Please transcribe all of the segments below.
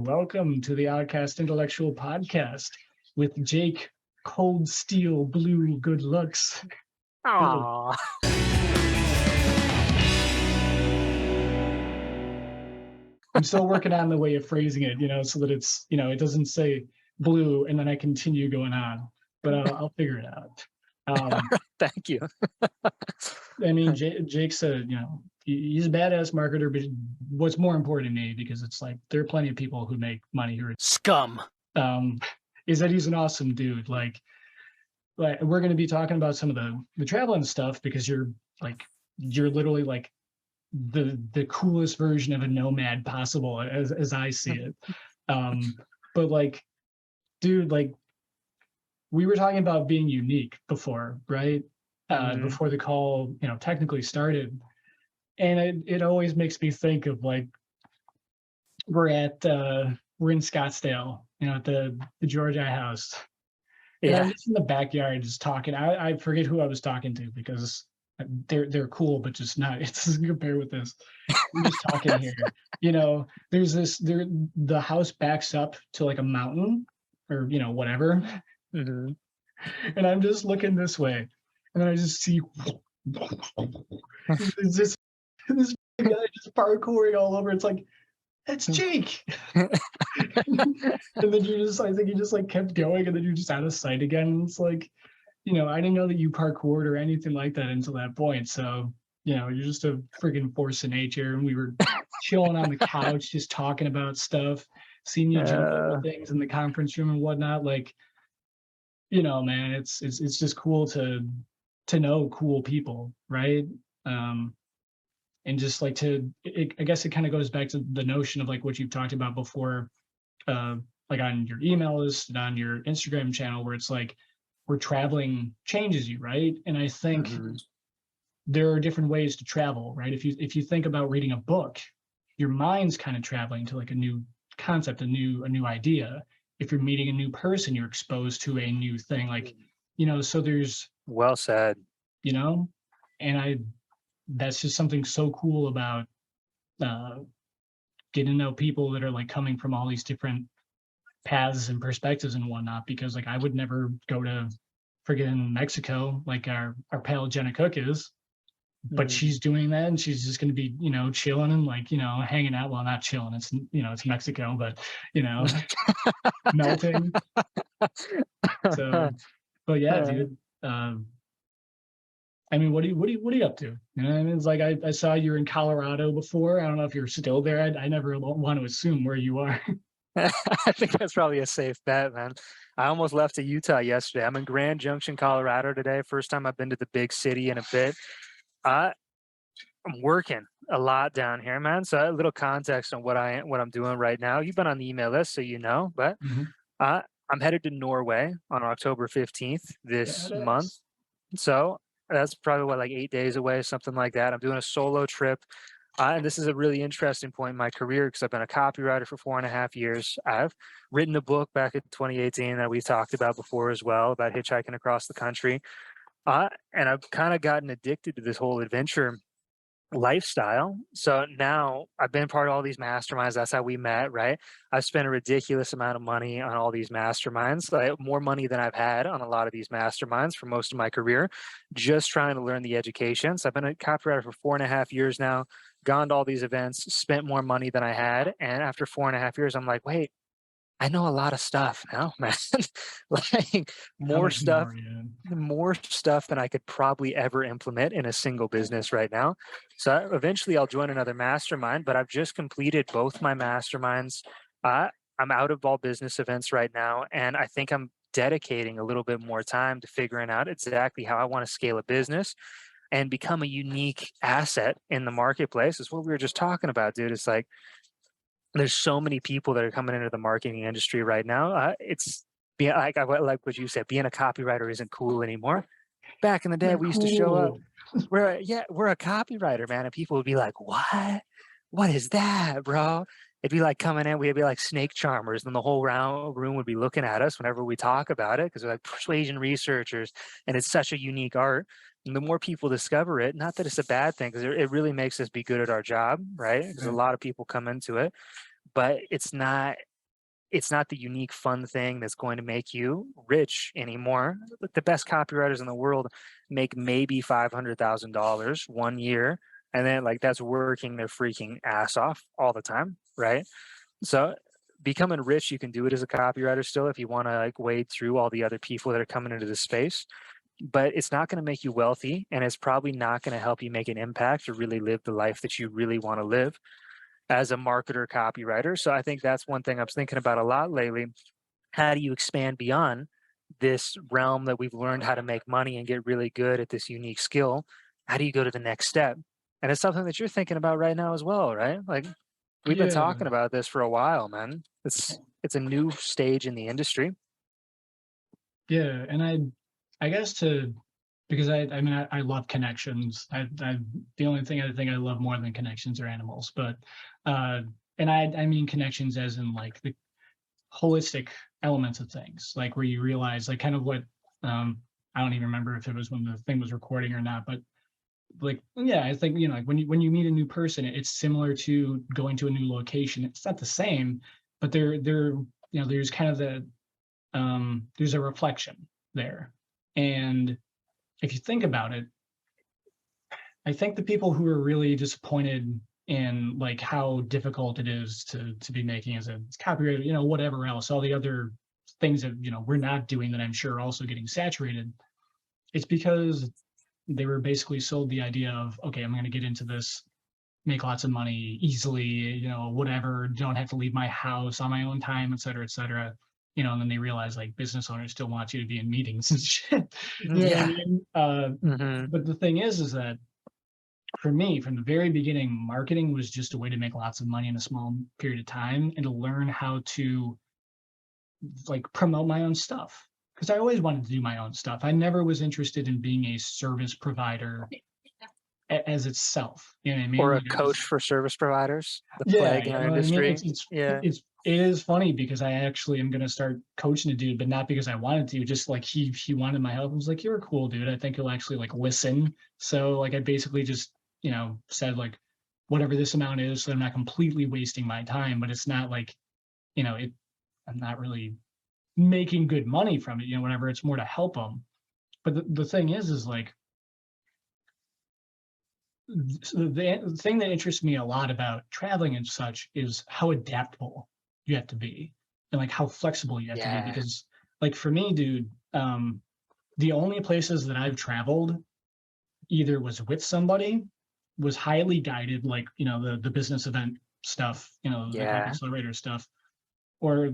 Welcome to the Outcast Intellectual Podcast with Jake Cold Steel Blue Good Looks. Aww. I'm still working on the way of phrasing it, so that it's, it doesn't say blue and then I continue going on, but I'll figure it out. Thank you. I mean, Jake's he's a badass marketer, but what's more important to me, because it's like there are plenty of people who make money who are scum, is that he's an awesome dude. Like we're going to be talking about some of the traveling stuff, because you're literally like the coolest version of a nomad possible, as I see it. But like, dude, like we were talking about being unique before, right? Before the call, technically started. And it always makes me think of like, we're in Scottsdale, at the Georgia house. And I'm just in the backyard just talking. I forget who I was talking to, because they're cool, but just not, it doesn't compare with this. We're just talking here. There's the house backs up to like a mountain or, whatever. Mm-hmm. And I'm just looking this way, and then I just see this guy just parkouring all over. It's like, that's Jake. And then I think you just like kept going, and then you're just out of sight again. And it's like, I didn't know that you parkoured or anything like that until that point. So, you're just a freaking force of nature. And we were chilling on the couch, just talking about stuff, seeing you do things in the conference room and whatnot. Like, man, it's just cool to know cool people, right? And just like I guess it kind of goes back to the notion of like what you've talked about before, like on your email list and on your Instagram channel, where it's like, where traveling changes you, right? And I think there are different ways to travel, right? If you think about reading a book, your mind's kind of traveling to like a new concept, a new idea. If you're meeting a new person, you're exposed to a new thing, like, so there's, well said, and that's just something so cool about getting to know people that are like coming from all these different paths and perspectives and whatnot, because like I would never go to friggin' Mexico like our pal Jenna Cook is, but she's doing that, and she's just going to be, chilling and like, hanging out. Well, not chilling, it's, it's Mexico, but melting. So, but yeah, dude. I mean, what are you up to? I mean, it's like I saw you were in Colorado before. I don't know if you're still there. I never want to assume where you are. I think that's probably a safe bet, man. I almost left to Utah yesterday. I'm in Grand Junction, Colorado today. First time I've been to the big city in a bit. I'm working a lot down here, man. So a little context on what I'm doing right now. You've been on the email list, so but I'm headed to Norway on October 15th this month. So that's probably like 8 days away, something like that. I'm doing a solo trip. And this is a really interesting point in my career, because I've been a copywriter for 4.5 years. I've written a book back in 2018 that we've talked about before as well, about hitchhiking across the country. And I've kind of gotten addicted to this whole adventure lifestyle. So now I've been part of all these masterminds. That's how we met, right? I've spent a ridiculous amount of money on all these masterminds, like more money than I've had on a lot of these masterminds for most of my career, just trying to learn the education. So I've been a copywriter for 4.5 years now, gone to all these events, spent more money than I had. And after 4.5 years, I'm like, wait, I know a lot of stuff now, man. Like more stuff than I could probably ever implement in a single business right now. So eventually I'll join another mastermind, but I've just completed both my masterminds. I'm out of all business events right now, and I think I'm dedicating a little bit more time to figuring out exactly how I want to scale a business and become a unique asset in the marketplace. It's what we were just talking about, dude. It's like, there's so many people that are coming into the marketing industry right now. It's like what you said, being a copywriter isn't cool anymore. Back in the day, we used to show up. We're a copywriter, man, and people would be like, "What? What is that, bro?" It'd be like coming in, we'd be like snake charmers, and the whole room would be looking at us whenever we talk about it, because we're like persuasion researchers, and it's such a unique art. And the more people discover it, not that it's a bad thing, because it really makes us be good at our job, right? Because a lot of people come into it, but it's not it's not the unique fun thing that's going to make you rich anymore. The best copywriters in the world make maybe $500,000 one year, and then like that's working their freaking ass off all the time, right? So becoming rich, you can do it as a copywriter still if you want to like wade through all the other people that are coming into the space, but it's not going to make you wealthy, and it's probably not going to help you make an impact or really live the life that you really want to live as a marketer copywriter. So I think that's one thing I was thinking about a lot lately. How do you expand beyond this realm that we've learned how to make money and get really good at this unique skill? How do you go to the next step? And it's something that you're thinking about right now as well, right? Like we've been Yeah, talking about this for a while, man. It's a new stage in the industry. yeah, and I guess to because I mean I love connections. I the only thing I think I love more than connections are animals, but uh, and I mean connections as in like the holistic elements of things, like where you realize like kind of what I don't even remember if it was when the thing was recording or not, but like yeah, I think like when you meet a new person, it's similar to going to a new location. It's not the same, but they're there's kind of there's a reflection there. And if you think about it, I think the people who are really disappointed in like how difficult it is to be making as a copywriter, whatever else, all the other things that we're not doing that I'm sure are also getting saturated, it's because they were basically sold the idea of, okay, I'm going to get into this, make lots of money easily, whatever, don't have to leave my house on my own time, et cetera, et cetera. And then they realize like business owners still want you to be in meetings and shit. You know what I Yeah. mean? Hmm. But the thing is that for me, from the very beginning, marketing was just a way to make lots of money in a small period of time and to learn how to like promote my own stuff. Because I always wanted to do my own stuff. I never was interested in being a service provider as itself. You know what I mean? Or a Like I coach was, for service providers, the yeah, plague in you our know what I mean? industry. Yeah. It is funny because I actually am gonna start coaching a dude, but not because I wanted to, just like he wanted my help. I was like, you're a cool dude. I think you'll actually like listen. So like I basically just, said like whatever this amount is, so I'm not completely wasting my time, but it's not like, it I'm not really making good money from it, whatever. It's more to help them. But the thing is like the thing that interests me a lot about traveling and such is how adaptable you have to be and like how flexible you have to be Yeah. because like for me dude, the only places that I've traveled either was with somebody, was highly guided, like the business event stuff, the Copy Yeah. Accelerator stuff, or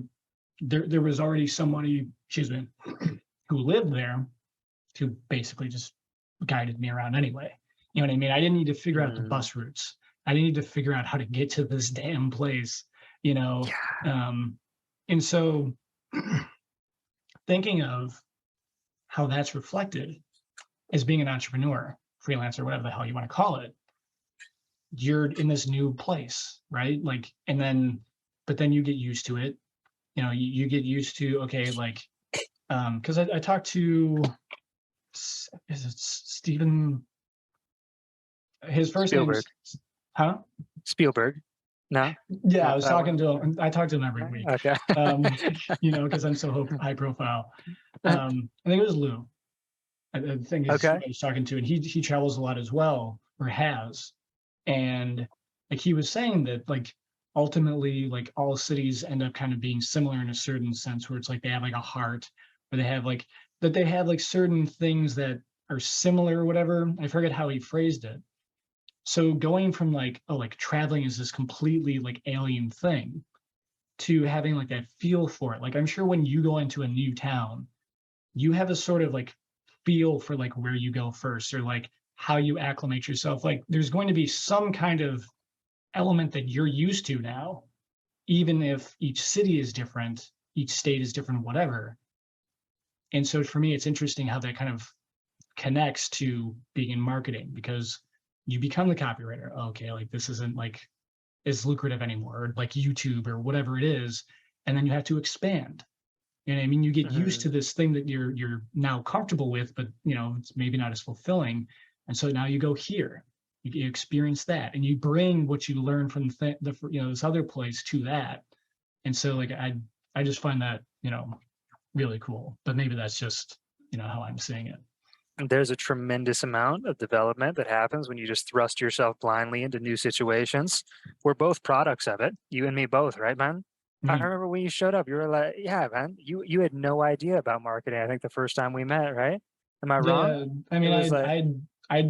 there was already somebody, excuse me, who lived there who basically just guided me around anyway. You know what I mean? I didn't need to figure out the Mm. bus routes. I didn't need to figure out how to get to this damn place, you know. Yeah. Um, and so thinking of how that's reflected as being an entrepreneur, freelancer, whatever the hell you want to call it, you're in this new place, right? Like, and then, but then you get used to it. You get used to, okay, like, because I talked to, is it Stephen? His first Spielberg. name's, huh? Spielberg. No, Yeah, I not was that talking one. to him. I talk to him every week, Okay. um, because I'm so high profile. I think it was Lou. I think is who Okay. I was talking to, and he travels a lot as well, or has. And like he was saying that like ultimately like all cities end up kind of being similar in a certain sense, where it's like they have like a heart, or they have like that they have like certain things that are similar or whatever. I forget how he phrased it. So going from like, oh, like traveling is this completely like alien thing to having like that feel for it. Like I'm sure when you go into a new town, you have a sort of like feel for like where you go first, or like how you acclimate yourself. Like there's going to be some kind of element that you're used to now, even if each city is different, each state is different, whatever. And so for me, it's interesting how that kind of connects to being in marketing, because you become the copywriter. Okay, like this isn't like as lucrative anymore, or like YouTube or whatever it is, and then you have to expand. You know what I mean? You get used Hmm. to this thing that you're now comfortable with, but it's maybe not as fulfilling. And so now you go here, you experience that, and you bring what you learn from the this other place to that. And so like I just find that, really cool. But maybe that's just, how I'm seeing it. There's a tremendous amount of development that happens when you just thrust yourself blindly into new situations. We're both products of it, you and me both, right, man? I Mhm. remember when you showed up, you were like, "Yeah, man, you had no idea about marketing." I think the first time we met, right? Am I wrong? Yeah, I It mean, was like, I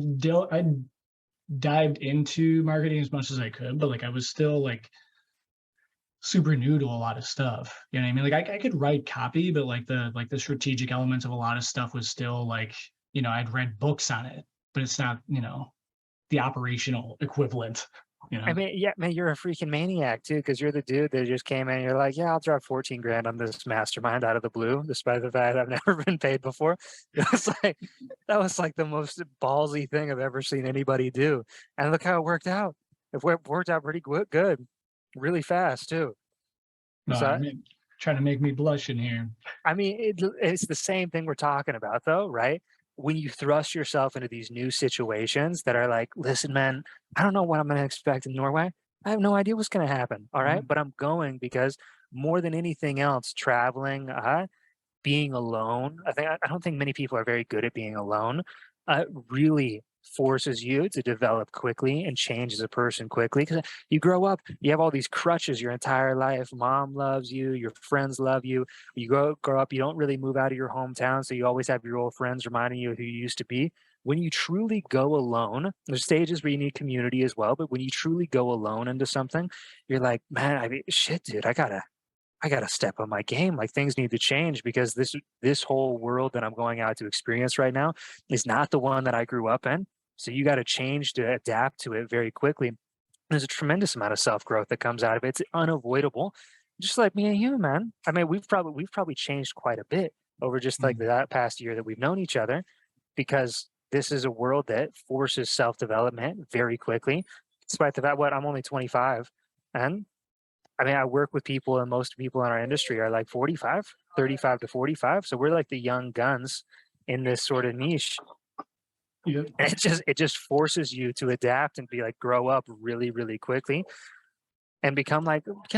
dived into marketing as much as I could, but like I was still like super new to a lot of stuff. You know what I mean? Like I could write copy, but like the strategic elements of a lot of stuff was still like, I'd read books on it, but it's not, the operational equivalent, you I know. mean, yeah, man, you're a freaking maniac too, because you're the dude that just came in. And you're like, yeah, I'll drop 14 grand on this mastermind out of the blue, despite the fact I've never been paid before. It was like that was like the most ballsy thing I've ever seen anybody do. And look how it worked out. Worked out pretty good, really fast too. No, I So mean trying to make me blush in here. I mean, it's the same thing we're talking about, though, right? When you thrust yourself into these new situations that are like, listen, man, I don't know what I'm going to expect in Norway. I have no idea what's going to happen. All right. Mhm. But I'm going because more than anything else, traveling, being alone, I don't think many people are very good at being alone, really forces you to develop quickly and change as a person quickly because you grow up, you have all these crutches your entire life. Mom loves you, your friends love you. You grow up, you don't really move out of your hometown, so you always have your old friends reminding you of who you used to be. When you truly go alone, there's stages where you need community as well, but when you truly go alone into something, you're like, man, I mean, shit, dude, I gotta step on my game. Like things need to change because this whole world that I'm going out to experience right now is not the one that I grew up in. So you got to change to adapt to it very quickly. There's a tremendous amount of self growth that comes out of it. It's unavoidable. Just like me and you, man. I mean, we've probably changed quite a bit over just like Mhm. that past year that we've known each other, because this is a world that forces self development very quickly. Despite the fact, what I'm only 25, and I mean, I work with people, and most people in our industry are like 45, 35 to 45. So we're like the young guns in this sort of niche. Yep. And it just forces you to adapt and be like grow up really, really quickly and become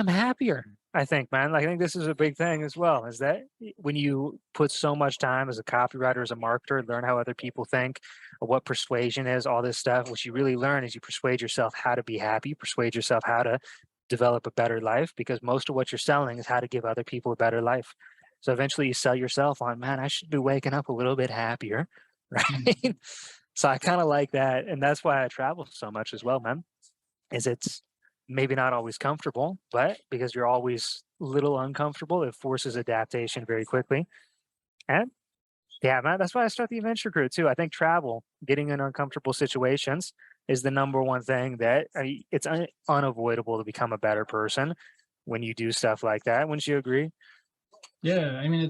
happier. I think, man. Like, I think this is a big thing as well, is that when you put so much time as a copywriter, as a marketer, learn how other people think, or what persuasion is, all this stuff, what you really learn is you persuade yourself how to be happy, persuade yourself how to develop a better life, because most of what you're selling is how to give other people a better life. So eventually you sell yourself on, man, I should be waking up a little bit happier, Mhm. right? So I kind of like that. And that's why I travel so much as well, man, is it's maybe not always comfortable, but because you're always a little uncomfortable, it forces adaptation very quickly. And yeah, man, that's why I start the adventure crew too. I think travel, getting in uncomfortable situations is the number one thing that it's unavoidable to become a better person when you do stuff like that. Wouldn't you agree? Yeah, I mean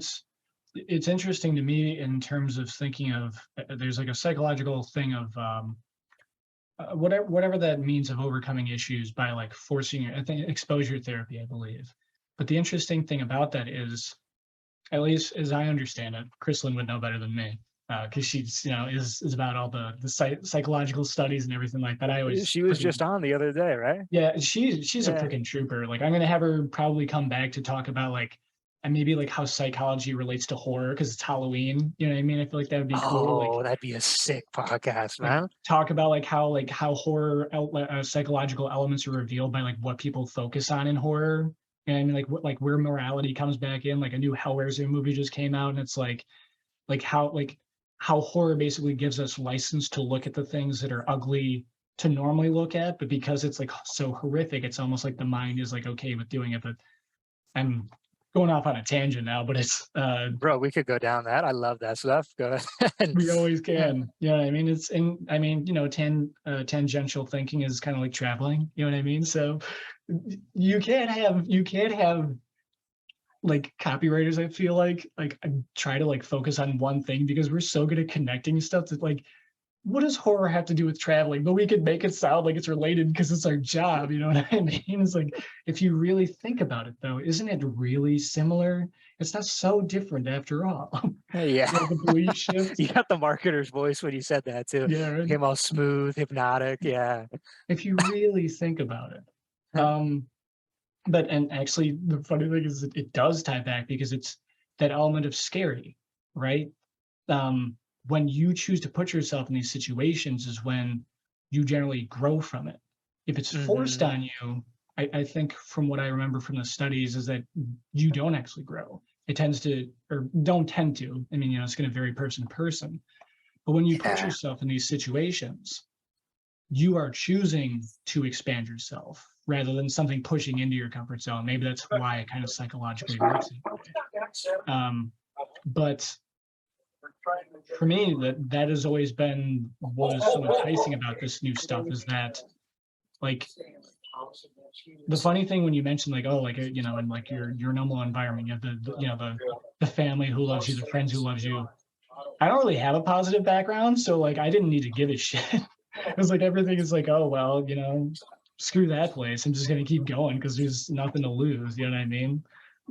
it's interesting to me in terms of thinking of there's like a psychological thing of whatever that means of overcoming issues by like forcing your I think exposure therapy, I believe. But the interesting thing about that is, at least as I understand it, Chrislyn would know better than me because she's is about all the psychological studies and everything like that. I always She was just freaking on the other day, right? yeah, she's a Yeah. freaking trooper. Like I'm gonna have her probably come back to talk about like and maybe like how psychology relates to horror because it's Halloween. You know what I mean? I feel like that would be cool. Oh, that'd be a sick podcast, Like man. talk about like how horror psychological elements are revealed by like what people focus on in horror. And I mean like where morality comes back in. Like a new Hellraiser movie just came out, and it's like how horror basically gives us license to look at the things that are ugly to normally look at, but because it's like so horrific, it's almost like the mind is like okay with doing it. But I'm going off on a tangent now, but it's Bro, we could go down that. I love that stuff. Go ahead. we always can. You know what I mean? It's in I mean, tangential thinking is kind of like traveling, you know what I mean? So you can't have like copywriters, I feel like I try to like focus on one thing because we're so good at connecting stuff that like what does horror have to do with traveling? But we could make it sound like it's related because it's our job. You know what I mean? It's like, if you really think about it, though, isn't it really similar? It's not so different after all. Yeah. The belief shift. You got the marketer's voice when you said that too. Yeah, right? Became all smooth, hypnotic. Yeah. If you really think about it. Um, But and actually the funny thing is it does tie back because it's that element of scary, right? um, when you choose to put yourself in these situations is when you generally grow from it. If it's forced Hmm. on you, I think from what I remember from the studies is that you don't actually grow. It tends to, or don't tend to. I mean, it's going to vary person to person. But when you put Yeah. yourself in these situations, you are choosing to expand yourself rather than something pushing into your comfort zone. Maybe that's why it kind of psychologically works that way. But for me, that has always been what is so enticing about this new stuff is that, like, the funny thing when you mention like, oh, like, in like your normal environment, you have the family who loves you, the friends who loves you. I don't really have a positive background, so like I didn't need to give a shit. It was like everything is like, oh well, screw that place. I'm just gonna keep going because there's nothing to lose. You know what I mean?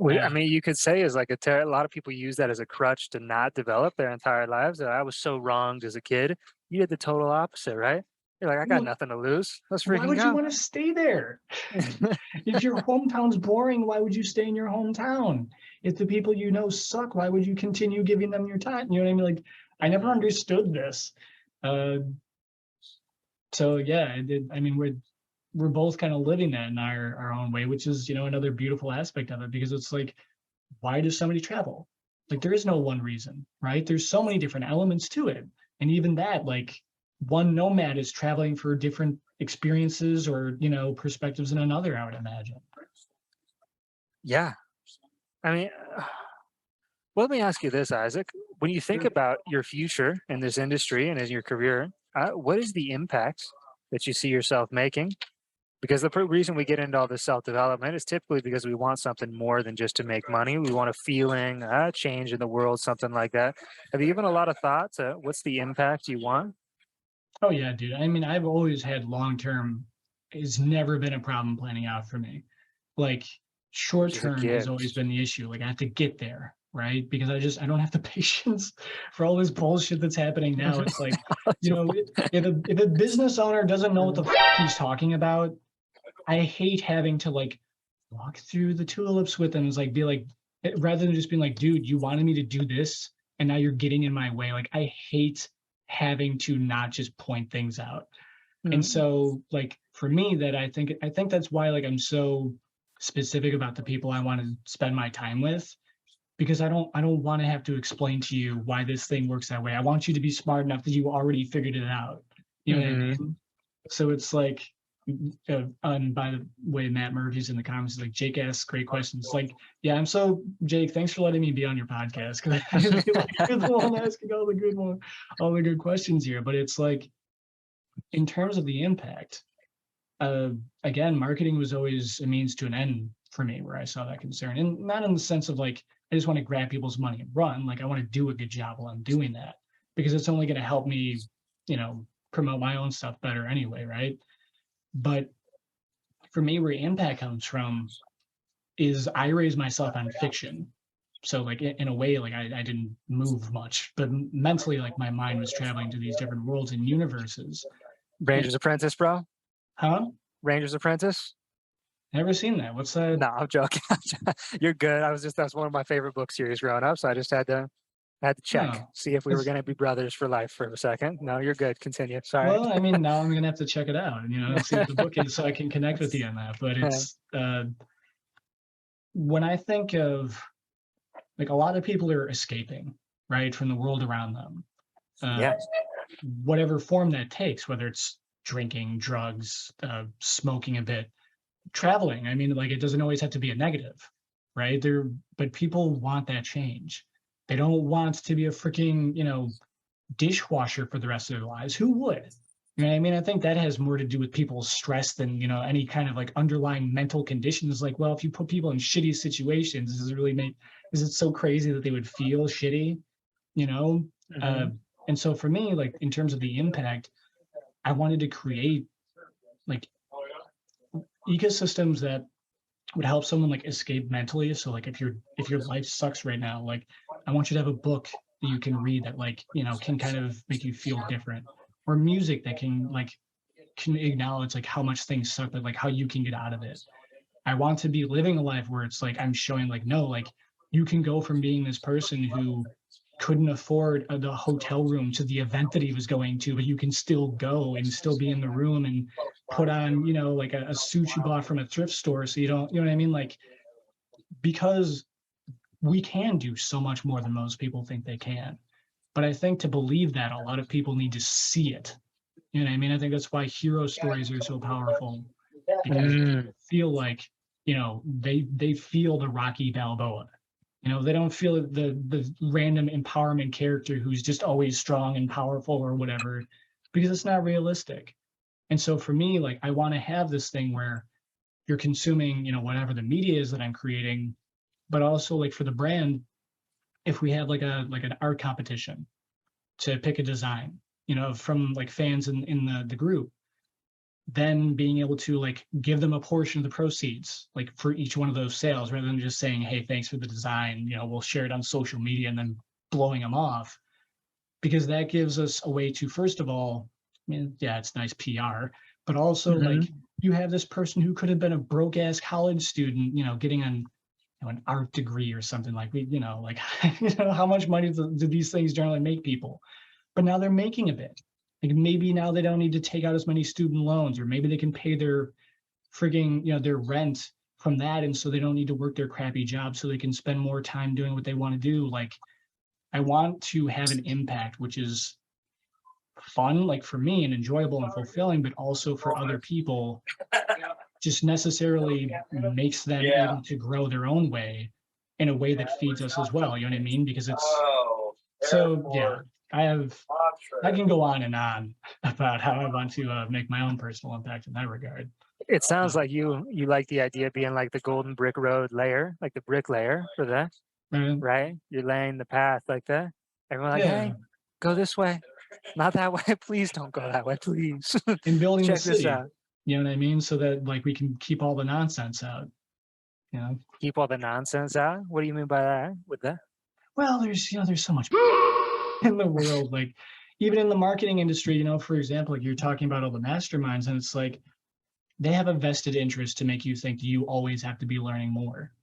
I Uh, mean, you could say is like a lot of people use that as a crutch to not develop their entire lives. I was so wronged as a kid. You did the total opposite, right? You're like, I got well, nothing to lose. Let's why freaking would you go. want to stay there? If your hometown's boring, why would you stay in your hometown? If the people you know suck, why would you continue giving them your time? You know what I mean? Like, I never Mhm. understood this. Uh, so yeah, I mean, we're both kind of living that in our own way, which is another beautiful aspect of it because it's like, why does somebody travel? Like, there is no one reason, right? There's so many different elements to it, and even that, like, one nomad is traveling for different experiences or perspectives than another, I would imagine. Yeah. I mean, well, let me ask you this, Isaac. When you think about your future in this industry and in your career, what is the impact that you see yourself making? Because the reason we get into all this self development is typically because we want something more than just to make money. We want a feeling, a change in the world, something like that. Have you given a lot of thought to what's the impact you want? Oh yeah, dude. I mean, I've always had long term. It's never been a problem planning out for me. Like, short Which is a term has always gift. been the issue. Like, I have to get there, right? Because I don't have the patience for all this bullshit that's happening now. It's like, if a business owner doesn't know what the he's talking about, I hate having to like walk through the tulips with them. It's like be like rather than just being like, dude, you wanted me to do this and now you're getting in my way. Like, I hate having to not just point things out. And Mm, so like for me that I think that's why like I'm so specific about the people I want to spend my time with because I don't want to have to explain to you why this thing works that way. I want you to be smart enough that you already figured it out. You know what I mhm. mean? So it's like, and by the way, Matt Murphy's in the comments is like, Jake asks great questions. Like, yeah, I'm so Jake. Thanks for letting me be on your podcast because I feel like you're the one asking all the good questions here. But it's like, in terms of the impact, uh, again, marketing was always a means to an end for me, where I saw that concern, and not in the sense of like I just want to grab people's money and run. Like, I want to do a good job while I'm doing that because it's only going to help me, promote my own stuff better anyway, right? But for me, where impact comes from is I raised myself on fiction. So like in a way, like I didn't move much, but mentally, like my mind was traveling to these different worlds and universes. And Ranger's Apprentice, bro. huh? Ranger's Apprentice. Never seen that. What's that? No, I'm joking. You're good. That's one of my favorite book series growing up, so I just had to check, Oh, see if we were that's gonna be brothers for life for a second. No, you're good. Continue. Sorry. well. I mean, now I'm gonna have to check it out, and see what the book is, so I can connect with you on that. But it's when I think of like a lot of people are escaping right from the world around them, uh, Yeah. whatever form that takes, whether it's drinking, drugs, smoking a bit, traveling. I mean, like it doesn't always have to be a negative, right? But people want that change. They don't want to be a freaking, dishwasher for the rest of their lives. Who would? You know what I mean? I think that has more to do with people's stress than, any kind of like underlying mental conditions. Like, well, if you put people in shitty situations, is it so crazy that they would feel shitty? You know? Uh, Mhm. and so for me, like in terms of the impact, I wanted to create like ecosystems that would help someone like escape mentally. So like if your life sucks right now, like I want you to have a book that you can read that like, can kind of make you feel different. Or music that can acknowledge like how much things suck, but like how you can get out of it. I want to be living a life where it's like I'm showing like, no, like you can go from being this person who couldn't afford the hotel room to the event that he was going to, but you can still go and still be in the room and put on, you know, like a suit you bought from a thrift store. So you don't, you know what I mean? Like, because we can do so much more than most people think they can. But I think to believe that, a lot of people need to see it. You know what I mean? I think that's why hero stories are so powerful, because Mm, people feel like, you know, they feel the Rocky Balboa. You know, they don't feel the random empowerment character who's just always strong and powerful or whatever, because it's not realistic. And so for me, like I want to have this thing where you're consuming, you know, whatever the media is that I'm creating, but also like for the brand, if we have like an art competition to pick a design, you know, from like fans in the group, then being able to like give them a portion of the proceeds like for each one of those sales, rather than just saying, hey, thanks for the design, you know, we'll share it on social media and then blowing them off, because that gives us a way to, first of all, I mean, yeah, it's nice PR, but also mhm. like you have this person who could have been a broke ass college student, you know, getting an, you know, an art degree or something, like we, you know, like you know, how much money do these things generally make people? But now they're making a bit. Like maybe now they don't need to take out as many student loans, or maybe they can pay their frigging, you know, their rent from that, and so they don't need to work their crappy job, so they can spend more time doing what they want to do. Like I want to have an impact which is fun, like for me, and enjoyable and fulfilling, but also for other people, just necessarily makes them able to grow their own way in a way that feeds us as well. You know what I mean? Because it's so, yeah, I have, I can go on and on about how I want to make my own personal impact in that regard. It sounds Um, like you like the idea of being like the golden brick road layer, like the bricklayer for that, and right? You're laying the path like that. Everyone like, yeah, hey, go this way, not that way. Please don't go that way, please. in building the Check this city, out. you know what I mean? So that like we can keep all the nonsense out, you know? Keep all the nonsense out. What do you mean by that? With that? Well, there's, you know, there's so much in the world, like even in the marketing industry, you know, for example, like you're talking about all the masterminds, and it's like they have a vested interest to make you think you always have to be learning more,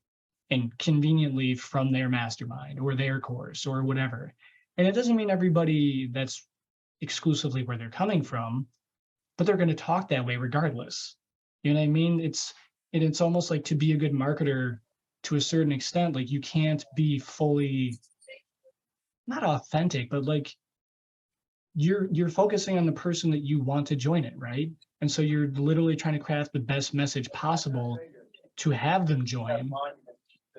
and conveniently from their mastermind or their course or whatever. And it doesn't mean everybody that's exclusively where they're coming from, but they're going to talk that way regardless. You know what I mean? It's almost like, to be a good marketer to a certain extent, like you can't be fully, not authentic, but like you're focusing on the person that you want to join it, right? And so you're literally trying to craft the best message possible to have them join.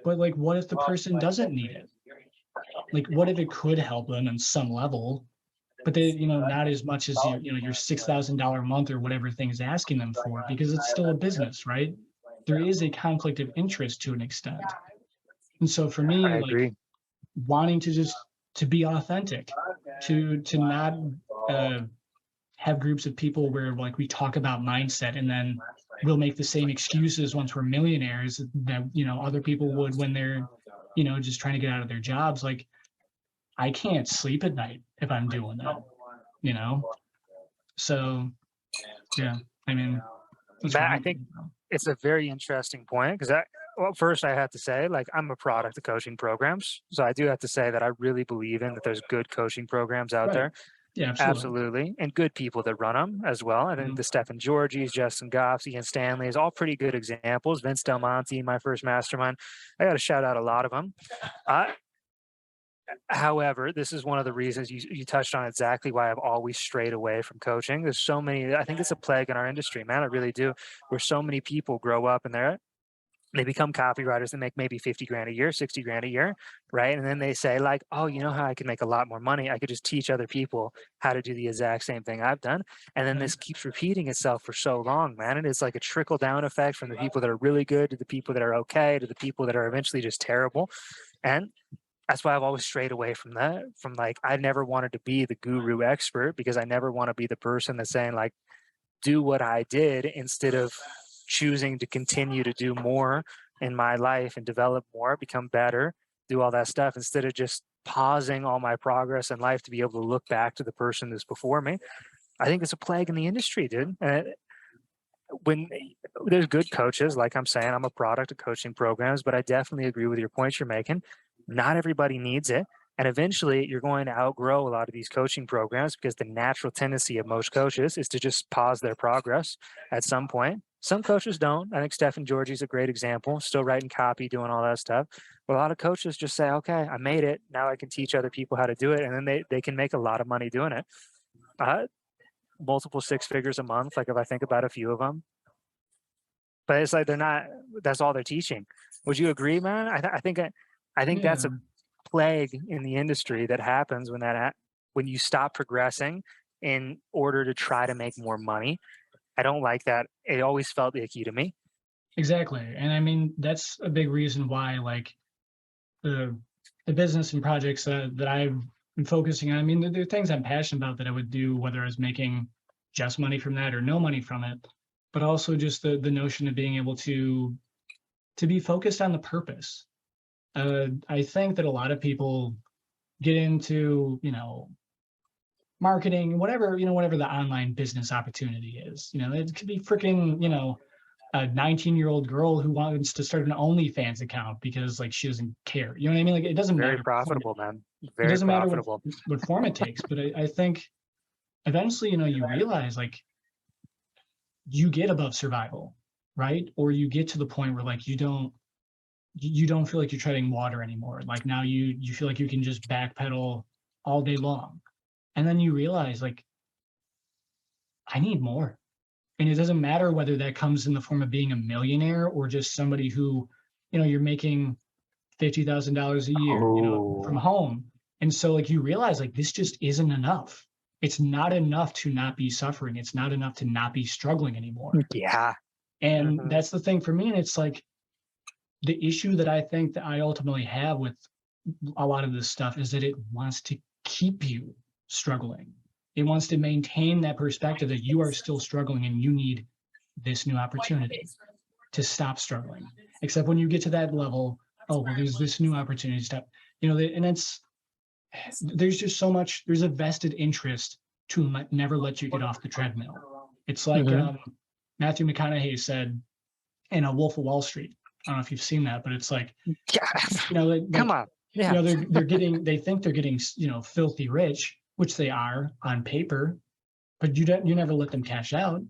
But like, what if the person doesn't need it? Like, what if it could help them on some level, but they, you know, not as much as you know, your $6,000 a month or whatever thing is asking them for, because it's still a business, right? There is a conflict of interest to an extent. And so for me, I like agree. wanting to just to be authentic, to not uh, have groups of people where like we talk about mindset, and then we'll make the same excuses once we're millionaires that, you know, other people would when they're, you know, just trying to get out of their jobs. Like I can't sleep at night if I'm doing that, you know? So yeah, I mean, that's where That I I'm think coming from. it's a very interesting point because I well, first I have to say, like, I'm a product of coaching programs. So I do have to say that I really believe in that there's good coaching programs out Right. there. Yeah, absolutely. Absolutely. And good people that run them as well. I think Mhm. the Stephen Georgies, Justin Goffs, Ian Stanley's, all pretty good examples. Vince Del Monte, my first mastermind. I got to shout out a lot of them. Uh, However, this is one of the reasons you touched on exactly why I've always strayed away from coaching. There's so many, I think it's a plague in our industry, man. I really do. Where so many people grow up and they become copywriters and make maybe 50 grand a year, 60 grand a year, right? And then they say, like, oh, you know how I can make a lot more money? I could just teach other people how to do the exact same thing I've done. And then Right. this keeps repeating itself for so long, man. And it's like a trickle down effect from the people that are really good to the people that are okay to the people that are eventually just terrible. And that's why I've always strayed away from that. From like, I never wanted to be the guru expert because I never want to be the person that's saying, like, do what I did instead of choosing to continue to do more in my life and develop more, become better, do all that stuff instead of just pausing all my progress in life to be able to look back to the person that's before me. I think it's a plague in the industry, dude. when there's good coaches, like I'm saying, I'm a product of coaching programs, but I definitely agree with your points you're making. Not everybody needs it. And eventually you're going to outgrow a lot of these coaching programs because the natural tendency of most coaches is to just pause their progress at some point. Some coaches don't. I think Stephen Georgie's a great example, still writing copy, doing all that stuff. But a lot of coaches just say, okay, I made it. Now I can teach other people how to do it. And then they can make a lot of money doing it. Multiple six figures a month, like if I think about a few of them. But it's like they're not, that's all they're teaching. Would you agree, man? I think that's Yeah, a plague in the industry that happens when when you stop progressing in order to try to make more money. I don't like that. It always felt icky to me. exactly. And I mean, that's a big reason why, like, the business and projects that I've been focusing on. I mean, there are things I'm passionate about that I would do, whether I was making just money from that or no money from it, but also just the notion of being able to be focused on the purpose. I think that a lot of people get into, marketing, whatever, whatever the online business opportunity is. It could be freaking, a 19-year-old girl who wants to start an OnlyFans account because like she doesn't care. You know what I mean? Like it doesn't Very matter. profitable, man. It Very doesn't matter profitable. what form it takes. But I think eventually, you realize like you get above survival, right? Or you get to the point where like you don't feel like you're treading water anymore. Like now you feel like you can just backpedal all day long. And then you realize like I need more. And it doesn't matter whether that comes in the form of being a millionaire or just somebody who, you're making $50,000 a year, from Oh, home. And so like you realize like this just isn't enough. It's not enough to not be suffering. It's not enough to not be struggling anymore. yeah. And Hmm. that's the thing for me. And it's like the issue that I think that I ultimately have with a lot of this stuff is that it wants to keep you struggling. It wants to maintain that perspective that you are still struggling and you need this new opportunity to stop struggling. Except when you get to that level, oh, well, there's this new opportunity to stop, and there's just so much, there's a vested interest to never let you get off the treadmill. It's like Hmm. Matthew McConaughey said in A Wolf of Wall Street. I don't know if you've seen that, but it's like, Yeah. Come like on. Yeah. they think they're getting filthy rich, which they are on paper, but you never let them cash out.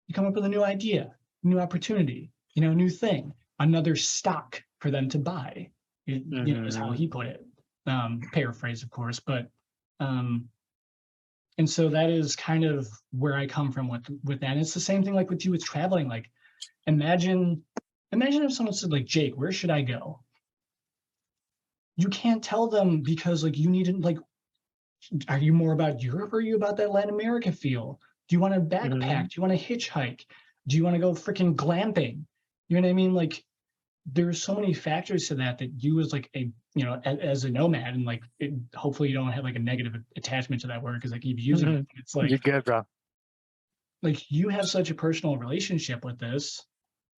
You come up with a new idea, new opportunity, new thing, another stock for them to buy. Is how Hmm. he put it. Paraphrase, of course, but um, and so that is kind of where I come from with that. And it's the same thing like with you with traveling. Like imagine imagine if someone said like, Jake, where should I go? You can't tell them because like you need to like, are you more about Europe or are you about that Latin America feel? Do you want to backpack? Hmm. Do you want to hitchhike? Do you want to go freaking glamping? You know what I mean? Like there's so many factors to that you as like a as a nomad and like hopefully you don't have like a negative attachment to that word because I keep using Hmm. it. It's You're good, bro. like you have such a personal relationship with this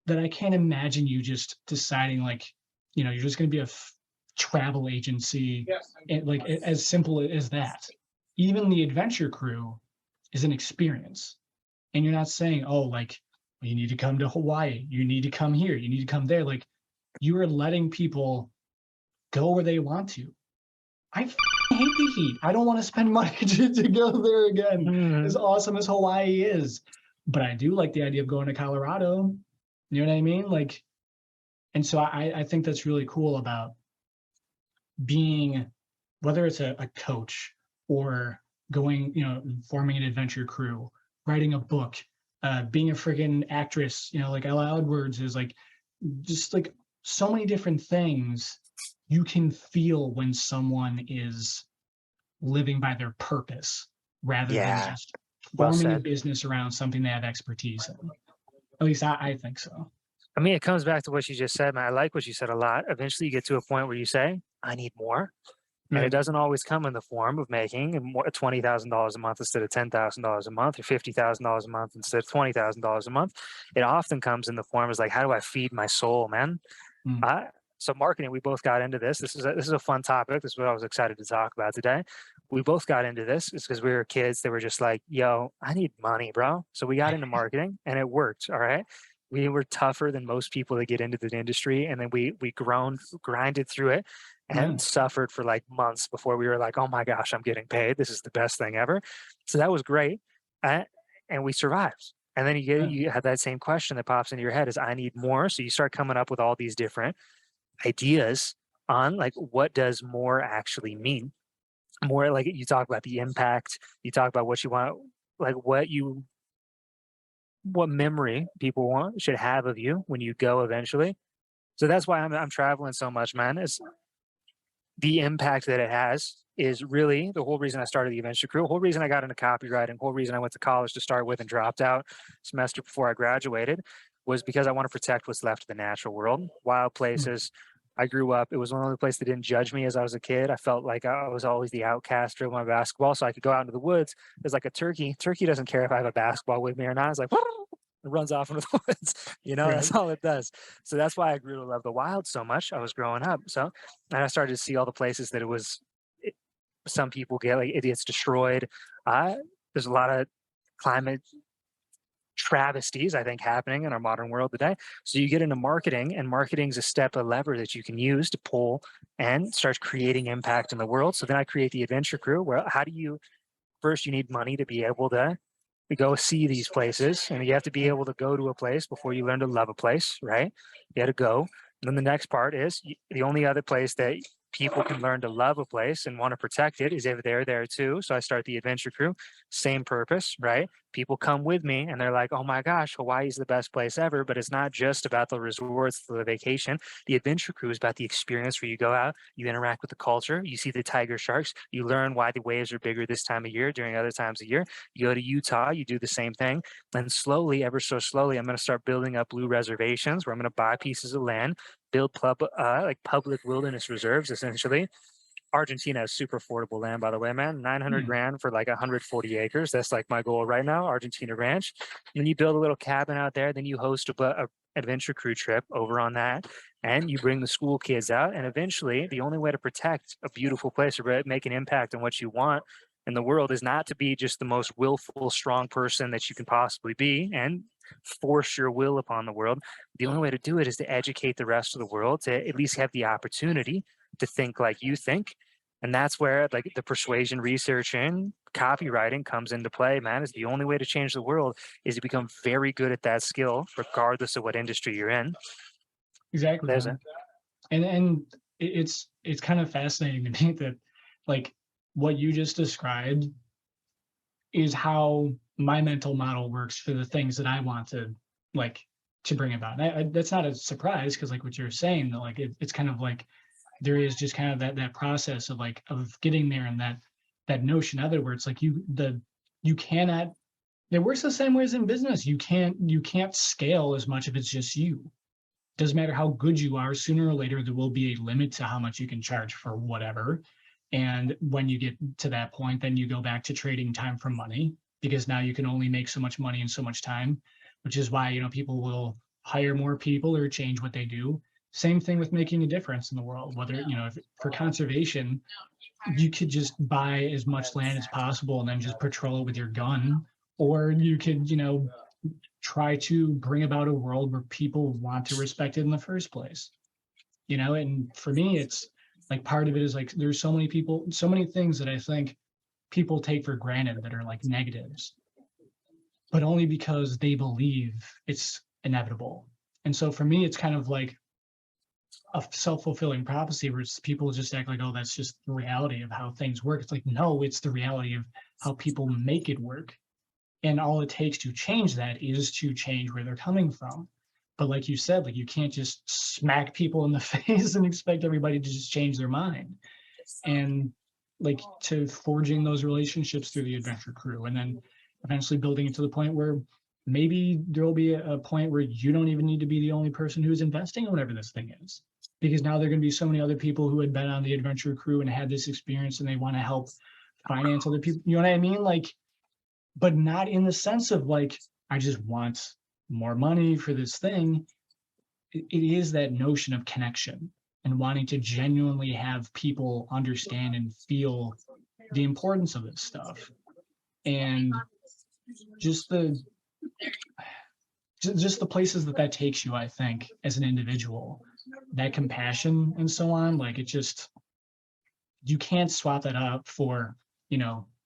that I can't imagine you just deciding like you're just going to be a travel agency. And like as simple as that. Even the adventure crew is an experience, and you're not saying, oh, like you need to come to Hawaii, you need to come here, you need to come there. Like you are letting people go where they want to. I hate the heat. I don't want to spend money to go there again, as Hmm. awesome as Hawaii is. But I do like the idea of going to Colorado. You know what I mean? Like, and so I think that's really cool about being, whether it's a coach or going, forming an adventure crew, writing a book, being a friggin' actress, like Ella Edwards is like, just like so many different things you can feel when someone is living by their purpose rather than Yeah. just Well forming a said. business around something they have expertise in. At least I think so. I mean, it comes back to what you just said, man. I like what you said a lot. Eventually, you get to a point where you say, I need more. And Yeah. it doesn't always come in the form of making $20,000 a month instead of $10,000 a month or $50,000 a month instead of $20,000 a month. It often comes in the form is like, how do I feed my soul, man? Mm. I, So marketing, we both got into this. This is a fun topic. This is what I was excited to talk about today. We both got into this. It's because we were kids. They were just like, "Yo, I need money, bro." So we got into marketing, and it worked. All right. We were tougher than most people that get into the industry, and then we grinded through it, Yeah. and suffered for like months before we were like, "Oh my gosh, I'm getting paid. This is the best thing ever." So that was great, uh, and we survived. And then Yeah. you have that same question that pops into your head is, "I need more." So you start coming up with all these different ideas on like what does more actually mean. More like you talk about the impact, you talk about what you want, like what memory people want should have of you when you go eventually. So that's why I'm traveling so much, man. Is the impact that it has is really the whole reason I started the adventure crew, the whole reason I got into copywriting, whole reason I went to college to start with and dropped out semester before I graduated was because I want to protect what's left of the natural world, wild Mm. places. I grew up, it was one of the places that didn't judge me as I was a kid. I felt like I was always the outcast of my basketball. So I could go out into the woods. There's like a turkey. Turkey doesn't care if I have a basketball with me or not. It's like, it runs off into the woods. Right. That's all it does. So that's why I grew to love the wild so much. I was growing up. So, and I started to see all the places that it, some people get like it gets destroyed. Uh, there's a lot of climate travesties, I think, happening in our modern world today. So you get into marketing, and marketing is a step, a lever that you can use to pull and start creating impact in the world. So then I create the adventure crew. Where how do you first you need money to be able to go see these places, and you have to be Yeah. able to go to a place before you learn to love a place, right? You got to go. And then the next part is the only other place that people can learn to love a place and want to protect it is if they're there too. So I start the adventure crew, same purpose, right? People come with me and they're like, "Oh my gosh, Hawaii is the best place ever." But it's not just about the resorts, the vacation. The adventure crew is about the experience where you go out, you interact with the culture, you see the tiger sharks, you learn why the waves are bigger this time of year during other times of year. You go to Utah, you do the same thing. And slowly, ever so slowly, I'm going to start building up blue reservations where I'm going to buy pieces of land, build like public wilderness reserves, essentially. Argentina has super affordable land, by the way, man. 900 Mm. grand for like 140 acres. That's like my goal right now, Argentina Ranch. And then you build a little cabin out there. Then you host a adventure crew trip over on that. And you bring the school kids out. And eventually, the only way to protect a beautiful place or make an impact on what you want in the world is not to be just the most willful, strong person that you can possibly be and force your will upon the world. The only way to do it is to educate the rest of the world to at least have the opportunity to think like you think. And that's where like the persuasion research and copywriting comes into play, man. Is the only way to change the world is to become very good at that skill, regardless of what industry you're in. Exactly, There's a man. And it's kind of fascinating to me that like what you just described is how my mental model works for the things that I want to like to bring about. That's not a surprise because like what you're saying that like it's kind of like there is just kind of that process of like of getting there and that notion of it where it's like you cannot it works the same way as in business. You can't scale as much if it's just you. Doesn't matter how good you are, sooner or later there will be a limit to how much you can charge for whatever. And when you get to that point, then you go back to trading time for money because now you can only make so much money in so much time, which is why people will hire more people or change what they do. Same thing with making a difference in the world. Whether if, for conservation, you could just buy as much land as possible and then just patrol it with your gun, or you could try to bring about a world where people want to respect it in the first place. And for me, it's like part of it is like there's so many people, so many things that I think people take for granted that are like negatives, but only because they believe it's inevitable. And so for me, it's kind of like a self-fulfilling prophecy where people just act like, oh, that's just the reality of how things work. It's like, no, it's the reality of how people make it work. And all it takes to change that is to change where they're coming from. But like you said, like you can't just smack people in the face and expect everybody to just change their mind. And like to forging those relationships through the adventure crew and then eventually building it to the point where maybe there will be a point where you don't even need to be the only person who's investing in whatever this thing is, because now there are going to be so many other people who had been on the adventure crew and had this experience and they want to help finance other people, you know what I mean? Like, but not in the sense of like I just want more money for this thing. It is that notion of connection. and wanting to genuinely have people understand and feel the importance of this stuff. And just the just the places that takes you, I think, as an individual, that compassion and so on, like it just, you can't swap that up for,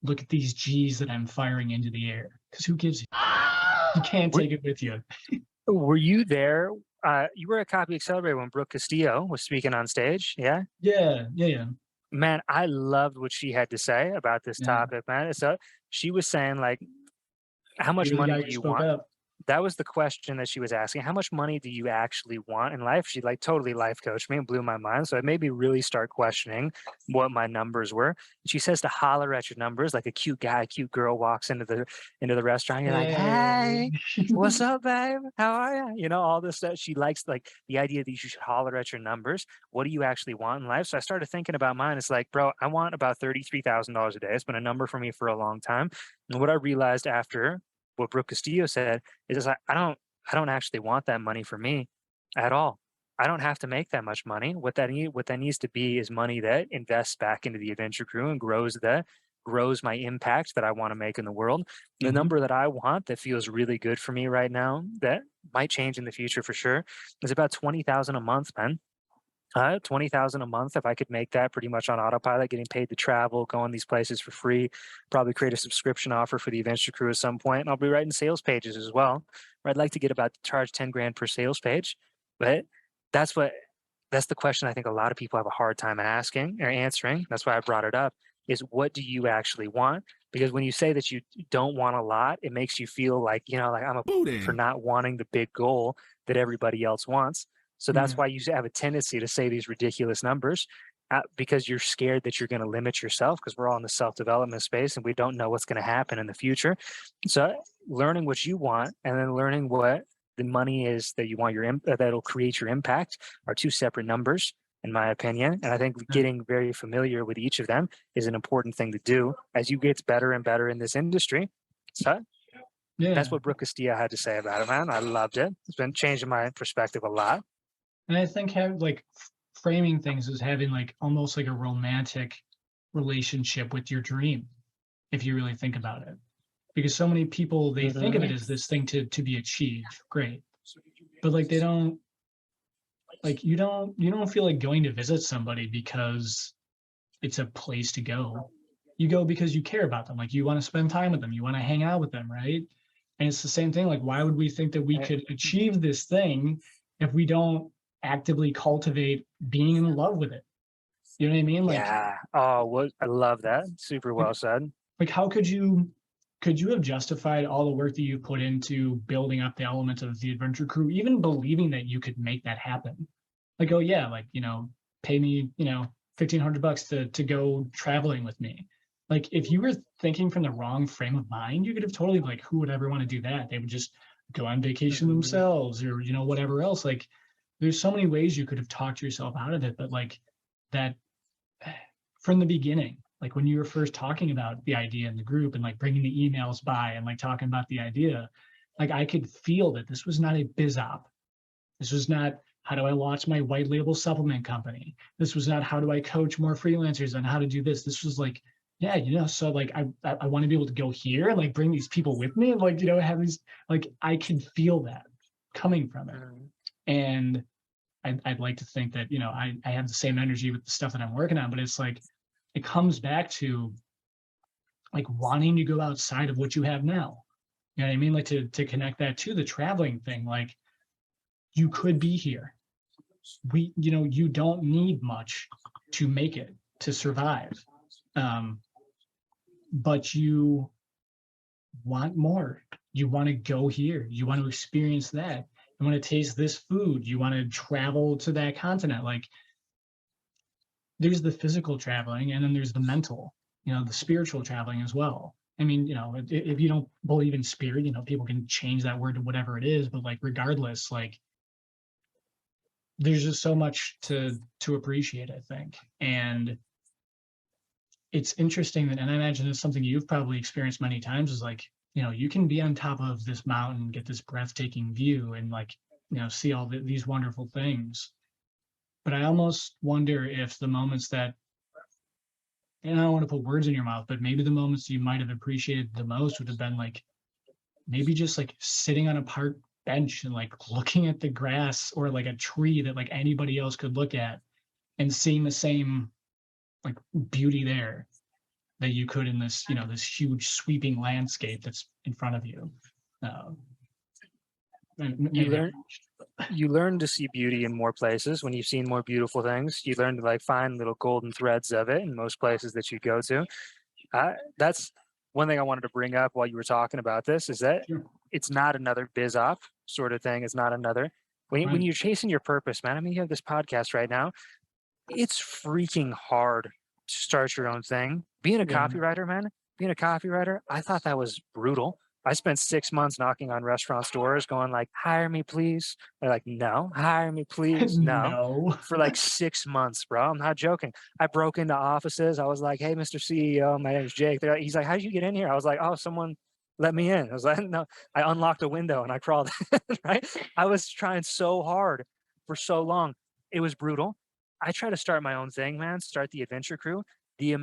look at these G's that I'm firing into the air, because who gives you can't Were, take it with you. were you there? You were at Copy Accelerator when Brooke Castillo was speaking on stage. Yeah. Yeah. Man, I loved what she had to say about this Yeah. topic, man. So she was saying, like, how much You're the money guy do who you spoke want? up. That was the question that she was asking. How much money do you actually want in life? She like totally life coached me and blew my mind. So it made me really start questioning what my numbers were. She says to holler at your numbers like a cute guy, cute girl walks into the restaurant. You're like, Hey. hey, what's up, babe? How are you? You know, all this stuff. She likes like the idea that you should holler at your numbers. What do you actually want in life? So I started thinking about mine. It's like, bro, I want about $33,000 a day. It's been a number for me for a long time. And what I realized after what Brooke Castillo said is just like, I don't actually want that money for me at all. I don't have to make that much money. What that needs to be is money that invests back into the adventure crew and grows my impact that I want to make in the world. The Mhm. number that I want that feels really good for me right now, that might change in the future for sure, is about 20,000 a month, man. 20,000 a month. If I could make that pretty much on autopilot, getting paid to travel, go on these places for free, probably create a subscription offer for the adventure crew at some point. And I'll be writing sales pages as well, where I'd like to get about charge 10 grand per sales page. But that's what, that's the question I think a lot of people have a hard time asking or answering. That's why I brought it up is what do you actually want? Because when you say that you don't want a lot, it makes you feel like, like I'm a for not wanting the big goal that everybody else wants. So that's Yeah. why you have a tendency to say these ridiculous numbers because you're scared that you're going to limit yourself because we're all in the self-development space and we don't know what's going to happen in the future. So learning what you want and then learning what the money is that you want that'll create your impact are two separate numbers in my opinion. And I think Yeah. getting very familiar with each of them is an important thing to do as you get better and better in this industry. So that's Yeah. what Brooke Castillo had to say about it, man. I loved it. It's been changing my perspective a lot. And I think framing things as having like almost like a romantic relationship with your dream, if you really think about it. Because so many people, they think of it Mhm. as this thing to be achieved. Great. But like they don't, like you don't feel like going to visit somebody because it's a place to go. You go because you care about them. Like you want to spend time with them. You want to hang out with them, right? And it's the same thing. Like, why would we think that we Eh, could achieve this thing if we don't actively cultivate being in love with it? You know what I mean? Yeah. Oh, what I love that. Super Like, well said. like how could you have justified all the work that you put into building up the element of the adventure crew, even believing that you could make that happen? Like, oh yeah, like, pay me, $1,500 to go traveling with me. Like, if you were thinking from the wrong frame of mind, you could have totally, like, who would ever want to do that? They would just go on vacation Mhm. themselves, or whatever else. Like, there's so many ways you could have talked yourself out of it, but like that from the beginning, like when you were first talking about the idea in the group and like bringing the emails by and like talking about the idea, like I could feel that this was not a biz op. This was not, how do I launch my white label supplement company? This was not, how do I coach more freelancers on how to do this? This was like, yeah, so like I want to be able to go here and like bring these people with me and like, have these, like I can feel that coming from it. Mhm. And I'd like to think that, I have the same energy with the stuff that I'm working on, but it's like, it comes back to like wanting to go outside of what you have now. You know what I mean? Like to connect that to the traveling thing. Like you could be here. You don't need much to make it, to survive. Um, but you want more. You want to go here. You want to experience that. You want to taste this food. You want to travel to that continent. Like there's the physical traveling and then there's the mental, the spiritual traveling as well. I mean, if you don't believe in spirit, people can change that word to whatever it is, but like regardless, like there's just so much to appreciate, I think. And it's interesting that, and I imagine it's something you've probably experienced many times, is like, you can be on top of this mountain, get this breathtaking view and like, see all these wonderful things. But I almost wonder if the moments that, and I don't want to put words in your mouth, but maybe the moments you might have appreciated the most would have been like maybe just like sitting on a park bench and like looking at the grass or like a tree that like anybody else could look at and seeing the same like beauty there that you could in this, this huge sweeping landscape that's in front of you. Uh, You maybe learn you learn to see beauty in more places when you've seen more beautiful things. You learn to like find little golden threads of it in most places that you go to. That's one thing I wanted to bring up while you were talking about this is that sure. it's not another biz op sort of thing. It's not another when Right. you're chasing your purpose, man. I mean, you have this podcast right now. It's freaking hard to start your own thing. Being a Yeah. copywriter, man, being a copywriter, I thought that was brutal. I spent 6 months knocking on restaurant doors going like, hire me, please. They're like, no, hire me, please. No. No. For like 6 months, bro. I'm not joking. I broke into offices. I was like, hey, Mr. CEO, my name is Jake. He's like, how did you get in here? I was like, oh, someone let me in. I was like, no, I unlocked a window and I crawled in, right? I was trying so hard for so long. It was brutal. I try to start my own thing, man, start the adventure crew. The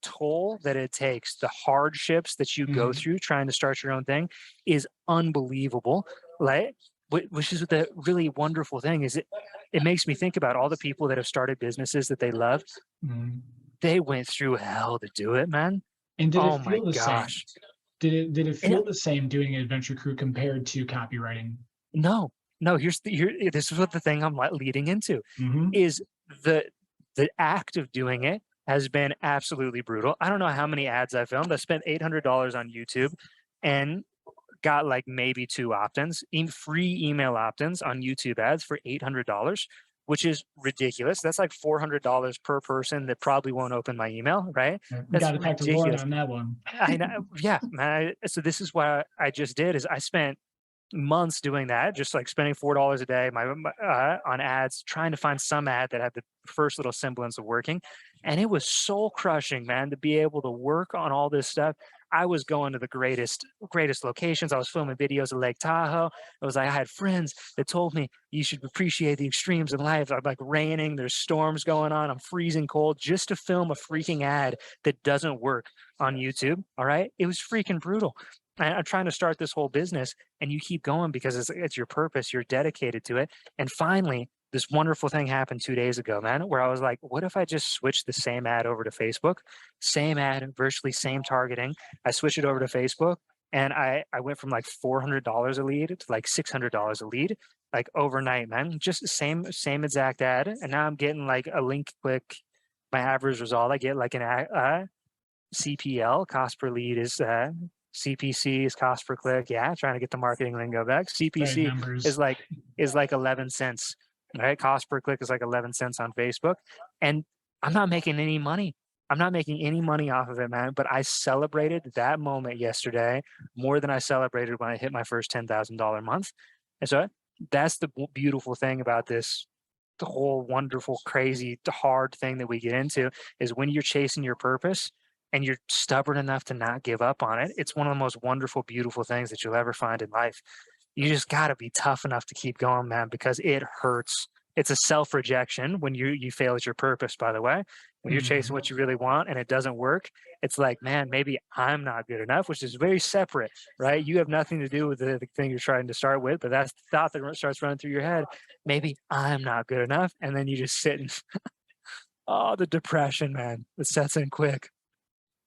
toll that it takes, the hardships that you go Mhm. through trying to start your own thing is unbelievable. Like, which is the really wonderful thing is it makes me think about all the people that have started businesses that they love. Mhm. They went through hell to do it, man. And did it Oh my feel the same? gosh. Did it And feel the same doing Adventure Crew compared to copywriting? no, no, this is what the thing I'm leading into Mhm. is the the act of doing it has been absolutely brutal. I don't know how many ads I filmed. I spent $800 on YouTube and got like maybe two opt-ins, free email opt-ins on YouTube ads for $800, which is ridiculous. That's like $400 per person that probably won't open my email, right? We That's gotta talk to Lauren ridiculous. on that one. I know, yeah, man. So this is what I just did is I spent months doing that, just like spending $4 a day on ads, trying to find some ad that had the first little semblance of working. And it was soul crushing, man, to be able to work on all this stuff. I was going to the greatest locations. I was filming videos of Lake Tahoe. It was like I had friends that told me you should appreciate the extremes in life. I'm like raining, there's storms going on, I'm freezing cold just to film a freaking ad that doesn't work on YouTube. All right. It was freaking brutal. I'm trying to start this whole business and you keep going because it's your purpose. You're dedicated to it. And finally, this wonderful thing happened 2 days ago, man, where I was like, what if I just switch the same ad over to Facebook? Same ad, virtually same targeting. I switch it over to Facebook and I went from like $400 a lead to like $600 a lead, like overnight, man. Just the same exact ad. And now I'm getting like a link click. My average result, I get like an CPL, cost per lead is CPC is cost per click. Yeah, trying to get the marketing lingo back. Sorry, CPC numbers. is like 11 cents. Right, cost per click is like 11 cents on Facebook, and I'm not making any money. I'm not making any money off of it, man. But I celebrated that moment yesterday more than I celebrated when I hit my first $10,000 month. And so that's the beautiful thing about this the whole wonderful, crazy, hard thing that we get into is when you're chasing your purpose and you're stubborn enough to not give up on it. It's one of the most wonderful, beautiful things that you'll ever find in life. You just got to be tough enough to keep going, man, because it hurts. It's a self rejection when you fail at your purpose, by the way. When you're chasing Mhm. what you really want and it doesn't work, it's like, man, maybe I'm not good enough, which is very separate, right? You have nothing to do with the thing you're trying to start with, but that's the thought that starts running through your head. Maybe I'm not good enough. And then you just sit and, oh, the depression, man, it sets in quick.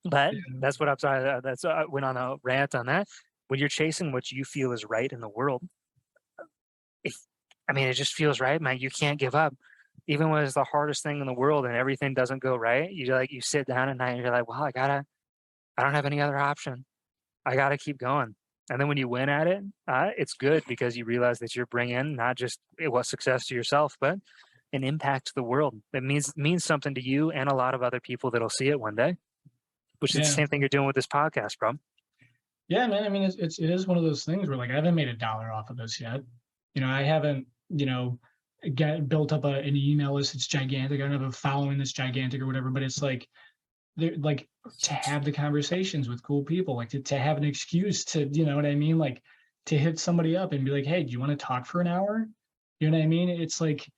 But Yeah. that's what I'm sorry. That's I went on a rant on that. When you're chasing what you feel is right in the world, if I mean, it just feels right, man. You can't give up, even when it's the hardest thing in the world and everything doesn't go right. You sit down at night and you're like, well, I don't have any other option. I gotta keep going. And then when you win at it, it's good because you realize that you're bringing not just what success to yourself, but an impact to the world. That means something to you and a lot of other people that'll see it one day. Which is the Yeah. same thing you're doing with this podcast, bro. Yeah, man. I mean, it is one of those things where like I haven't made $1 off of this yet. I haven't, get built up an email list that's gigantic. I don't have a following that's gigantic or whatever, but it's like they're like to have the conversations with cool people, like to have an excuse to, you know what I mean? Like to hit somebody up and be like, hey, do you want to talk for an hour? You know what I mean? It's like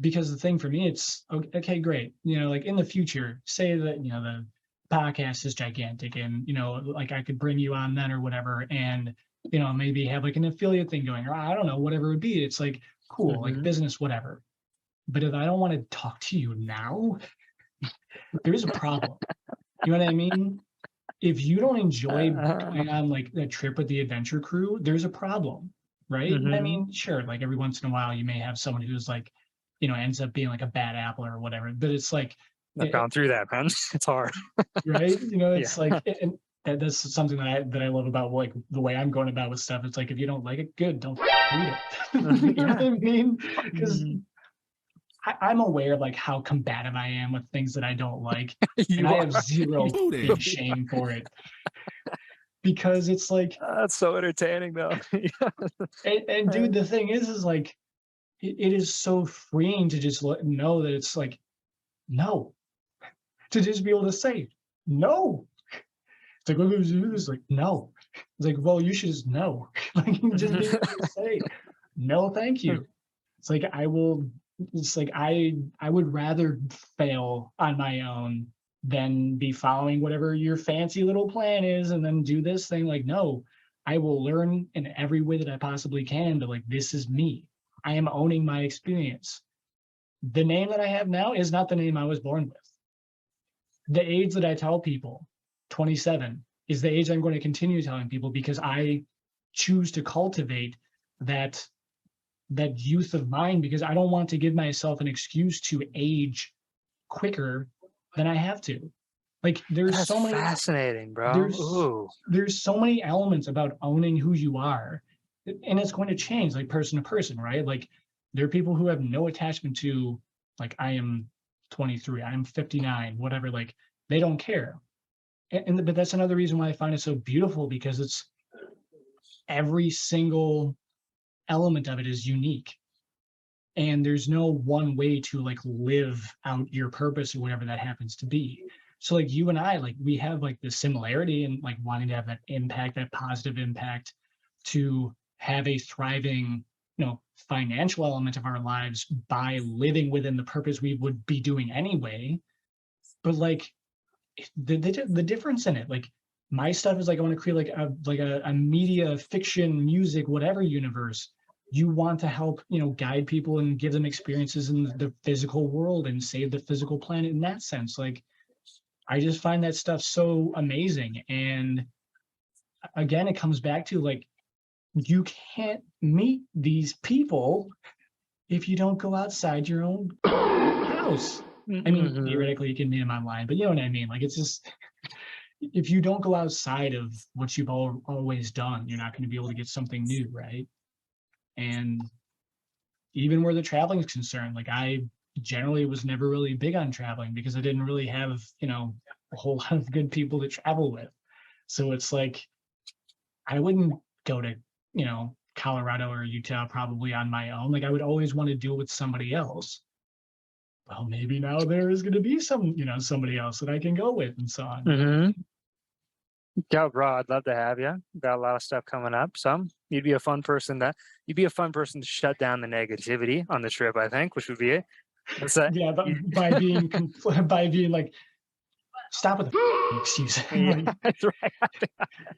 because the thing for me, it's okay, great. Like in the future, say that, the podcast is gigantic and, like I could bring you on then or whatever. And, maybe have like an affiliate thing going, or I don't know, whatever it would be. It's like, cool, like Mhm. business, whatever. But if I don't want to talk to you now, there's a problem. You know what I mean? If you don't enjoy Uh, going on like a trip with the adventure crew, there's a problem, right? I mhm. mean, sure, like every once in a while you may have someone who's like, ends up being like a bad apple or whatever, but it's like, I've gone through that, man. It's hard. right? Yeah. It's like, and that's something that I love about like the way I'm going about with stuff. It's like if you don't like it, good, don't read it. You know what Yeah. I mean? Because Mhm. I'm aware of like how combative I am with things that I don't like, and You I are. have You zero really shame for it because it's like, That's so entertaining, though. Yeah. and dude, the thing is like it is so freeing to just know that it's like no, to just be able to say no. It's like, what would you do? It's like, no. It's like, well, you should just know. Like, just being able to say, no, thank you. It's like, it's like, I would rather fail on my own than be following whatever your fancy little plan is and then do this thing. Like, no, I will learn in every way that I possibly can to like, this is me. I am owning my experience. The name that I have now is not the name I was born with. The age that I tell people, 27, is the age I'm going to continue telling people because I choose to cultivate that youth of mine because I don't want to give myself an excuse to age quicker than I have to. Like That's fascinating, bro. there's Ooh. there's so many elements about owning who you are, and it's going to change like person to person, right? Like there are people who have no attachment to like I am 23, I am 59, whatever, like they don't care. But that's another reason why I find it so beautiful because it's every single element of it is unique and there's no one way to like live out your purpose or whatever that happens to be. So like you and I, like we have like the similarity and like wanting to have that impact, that positive impact, to have a thriving, financial element of our lives by living within the purpose we would be doing anyway. But like the difference in it, like my stuff is like I want to create like a media fiction music whatever universe. You want to help guide people and give them experiences in the physical world and save the physical planet in that sense. Like I just find that stuff so amazing. And again, it comes back to like you can't meet these people if you don't go outside your own house. I mean, Mhm. theoretically, you can meet them online, but you know what I mean? Like, it's just, if you don't go outside of what you've always done, you're not going to be able to get something new, right? And even where the traveling is concerned, like, I generally was never really big on traveling because I didn't really have, a whole lot of good people to travel with. So it's like, I wouldn't go to, Colorado or Utah probably on my own. Like, I would always want to do it with somebody else. Well, maybe now there is going to be somebody else that I can go with and so on. Mhm. Yeah, bro, I'd love to have you. Got a lot of stuff coming up. You'd be a fun person to shut down the negativity on the trip, I think, which would be it. That's that. Yeah, but by being like, stop with the excuse. Yeah, Like, that's right.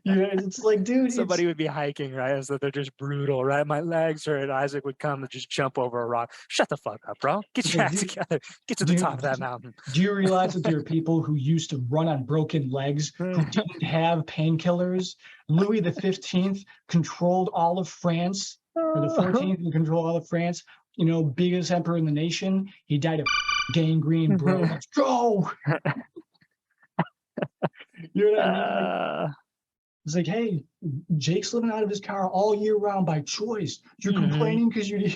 it's like, dude, it's Somebody would be hiking, right? And so they're just brutal, right? My legs hurt. Isaac would come and just jump over a rock. Shut the fuck up, bro. Get your like, act dude, together. Get to the top of that mountain. do you realize that there are people who used to run on broken legs who didn't have painkillers? Louis the 15th controlled all of France, or the 14th and controlled all of France. Biggest emperor in the nation. He died of gangrene, bro. Let's go. You know what I mean? Like, uh, it's like, hey, Jake's living out of his car all year round by choice. You're mhm. complaining because you.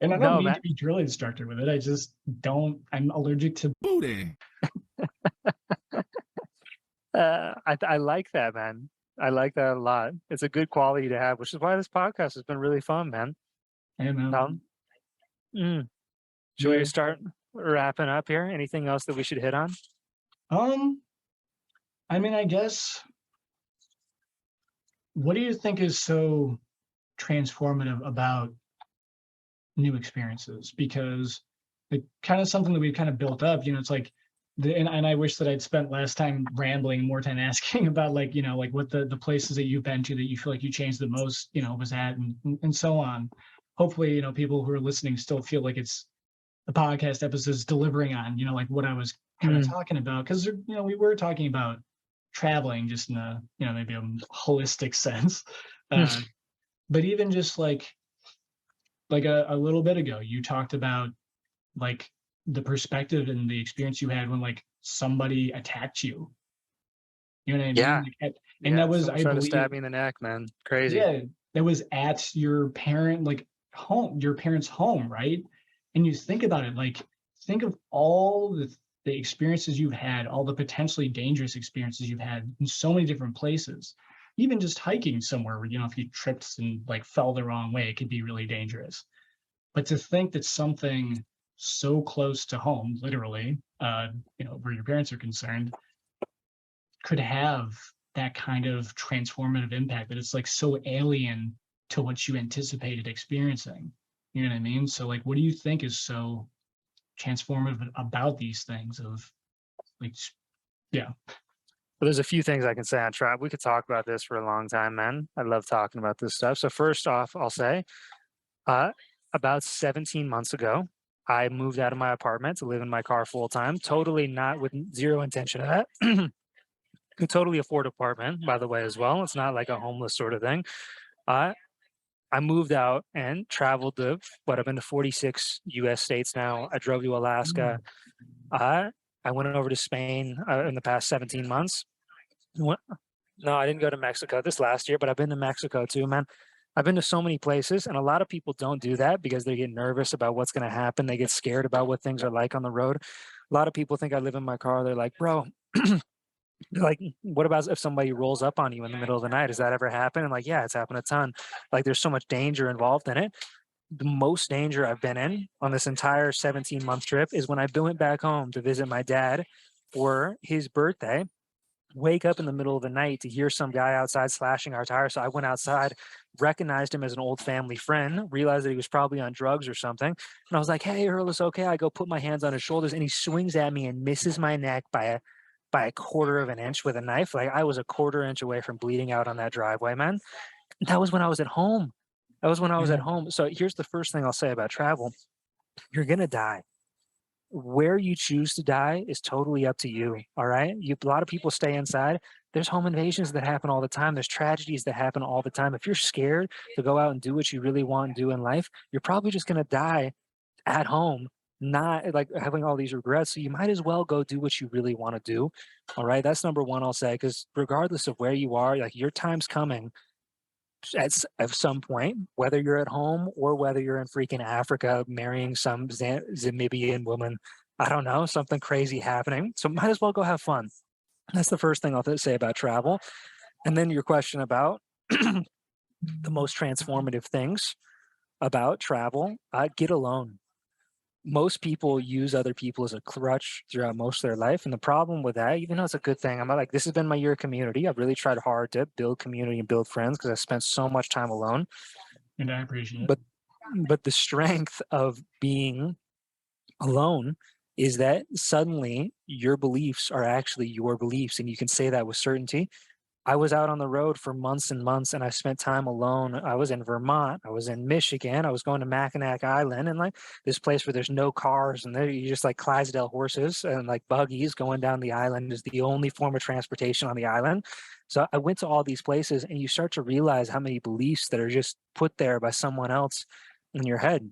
And I don't No, mean man. to be drill instructor with it. I just don't. I'm allergic to booty. I like that, man. I like that a lot. It's a good quality to have, which is why this podcast has been really fun, man. Hey, man. Um, mm. Should we Yeah. start wrapping up here? Anything else that we should hit on? Um. I mean, I guess. What do you think is so transformative about new experiences, because it kind of something that we've kind of built up, it's like and I wish that I'd spent less time rambling, more time asking about, like, like what the places that you've been to that you feel like you changed the most, was at, and so on. Hopefully, people who are listening still feel like it's the podcast episodes delivering on, like what I was kind of talking about. Because, we were talking about traveling just in a, maybe a holistic sense. But even just like a little bit ago, you talked about like the perspective and the experience you had when like somebody attacked you. You know what I mean? Yeah. And that Yeah. was, Someone I tried to believe, stab me in the neck, man. Crazy. yeah, that was at your parent, like home, your parents' home, right? And you think about it, like think of all the experiences you've had, all the potentially dangerous experiences you've had in so many different places. Even just hiking somewhere where, if you tripped and like fell the wrong way, it could be really dangerous. But to think that something so close to home, literally, where your parents are concerned, could have that kind of transformative impact, that it's like so alien to what you anticipated experiencing. You know what I mean? So like, what do you think is so transformative about these things of like, yeah. But there's a few things I can say on travel. We could talk about this for a long time, man. I love talking about this stuff. So first off, I'll say, uh, about 17 months ago, I moved out of my apartment to live in my car full time. Totally not with zero intention of that. Could totally afford apartment, by the way, as well. It's not like a homeless sort of thing. Uh, I moved out and traveled to what I've been to 46 U.S. states now. I drove to Alaska. Mm. Uh, I went over to Spain in the past 17 months. Went- No, I didn't go to Mexico this last year, but I've been to Mexico too, man. I've been to so many places, and a lot of people don't do that because they get nervous about what's going to happen. They get scared about what things are like on the road. A lot of people think I live in my car. They're like, bro, like, what about if somebody rolls up on you in the middle of the night? Does that ever happen? And like, yeah, it's happened a ton. Like, there's so much danger involved in it. The most danger I've been in on this entire 17-month trip is when I went back home to visit my dad for his birthday. Wake up in the middle of the night to hear some guy outside slashing our tires. So I went outside, recognized him as an old family friend, realized that he was probably on drugs or something. And I was like, hey, Earl, it's okay. I go put my hands on his shoulders, and he swings at me and misses my neck by a quarter of an inch with a knife. Like, I was a quarter inch away from bleeding out on that driveway, man. That was when I was at home. That was when I was at Yeah. home. So here's the first thing I'll say about travel. You're gonna die. Where you choose to die is totally up to you. All right. A lot of people stay inside. There's home invasions that happen all the time. There's tragedies that happen all the time. If you're scared to go out and do what you really want to do in life, you're probably just gonna die at home, not like having all these regrets. So you might as well go do what you really want to do. All right. That's number one, I'll say, because regardless of where you are, like, your time's coming at some point, whether you're at home or whether you're in freaking Africa marrying some Zamibian woman. I don't know, something crazy happening. So might as well go have fun. That's the first thing I'll say about travel. And then your question about the most transformative things about travel, get alone. Most people use other people as a crutch throughout most of their life. And the problem with that, even though it's a good thing, I'm like, this has been my year of community. I've really tried hard to build community and build friends because I spent so much time alone. And I appreciate it. But the strength of being alone is that suddenly your beliefs are actually your beliefs, and you can say that with certainty. I was out on the road for months and months, and I spent time alone. I was in Vermont. I was in Michigan. I was going to Mackinac Island, and like this place where there's no cars, and there you just like Clydesdale horses and like buggies going down the island is the only form of transportation on the island. So I went to all these places, and you start to realize how many beliefs that are just put there by someone else in your head.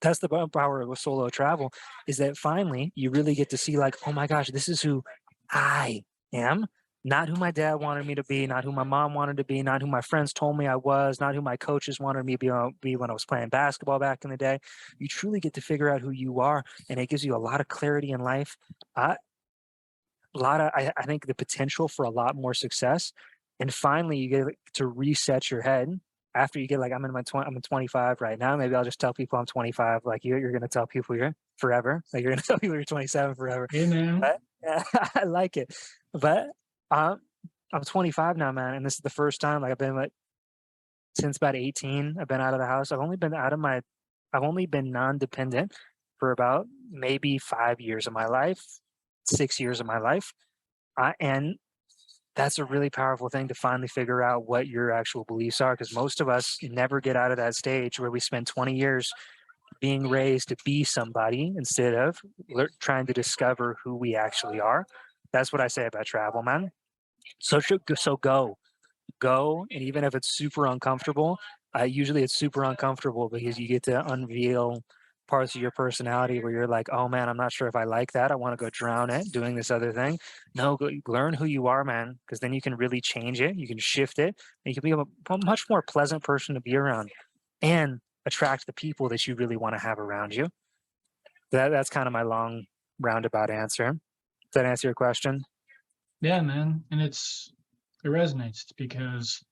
That's the power of a solo travel, is that finally you really get to see, like, oh my gosh, this is who I am, not who my dad wanted me to be, not who my mom wanted to be, not who my friends told me I was, not who my coaches wanted me to be when I was playing basketball back in the day. You truly get to figure out who you are, and it gives you a lot of clarity in life. Uh, I think the potential for a lot more success. And finally, you get to reset your head after you get like, I'm in 25 right now. Maybe I'll just tell people I'm 25. Like, you're going to tell people you're forever. Like, you're going to tell people you're 27 forever. Hey, man. But I like it. But I'm 25 now, man. And this is the first time, like, I've been like, since about 18, I've been out of the house. I've only been out of my I've only been non-dependent for about maybe 5 years of my life, 6 years of my life. And that's a really powerful thing to finally figure out what your actual beliefs are, because most of us never get out of that stage where we spend 20 years being raised to be somebody instead of trying to discover who we actually are. That's what I say about travel, man. So go, and even if it's super uncomfortable, usually it's super uncomfortable because you get to unveil parts of your personality where you're like, oh man, I'm not sure if I like that. I want to go drown it doing this other thing. No, go, learn who you are, man, because then you can really change it. You can shift it, and you can be a much more pleasant person to be around, and attract the people that you really want to have around you. That's kind of my long roundabout answer. Does that answer your question? Yeah, man. And it resonates because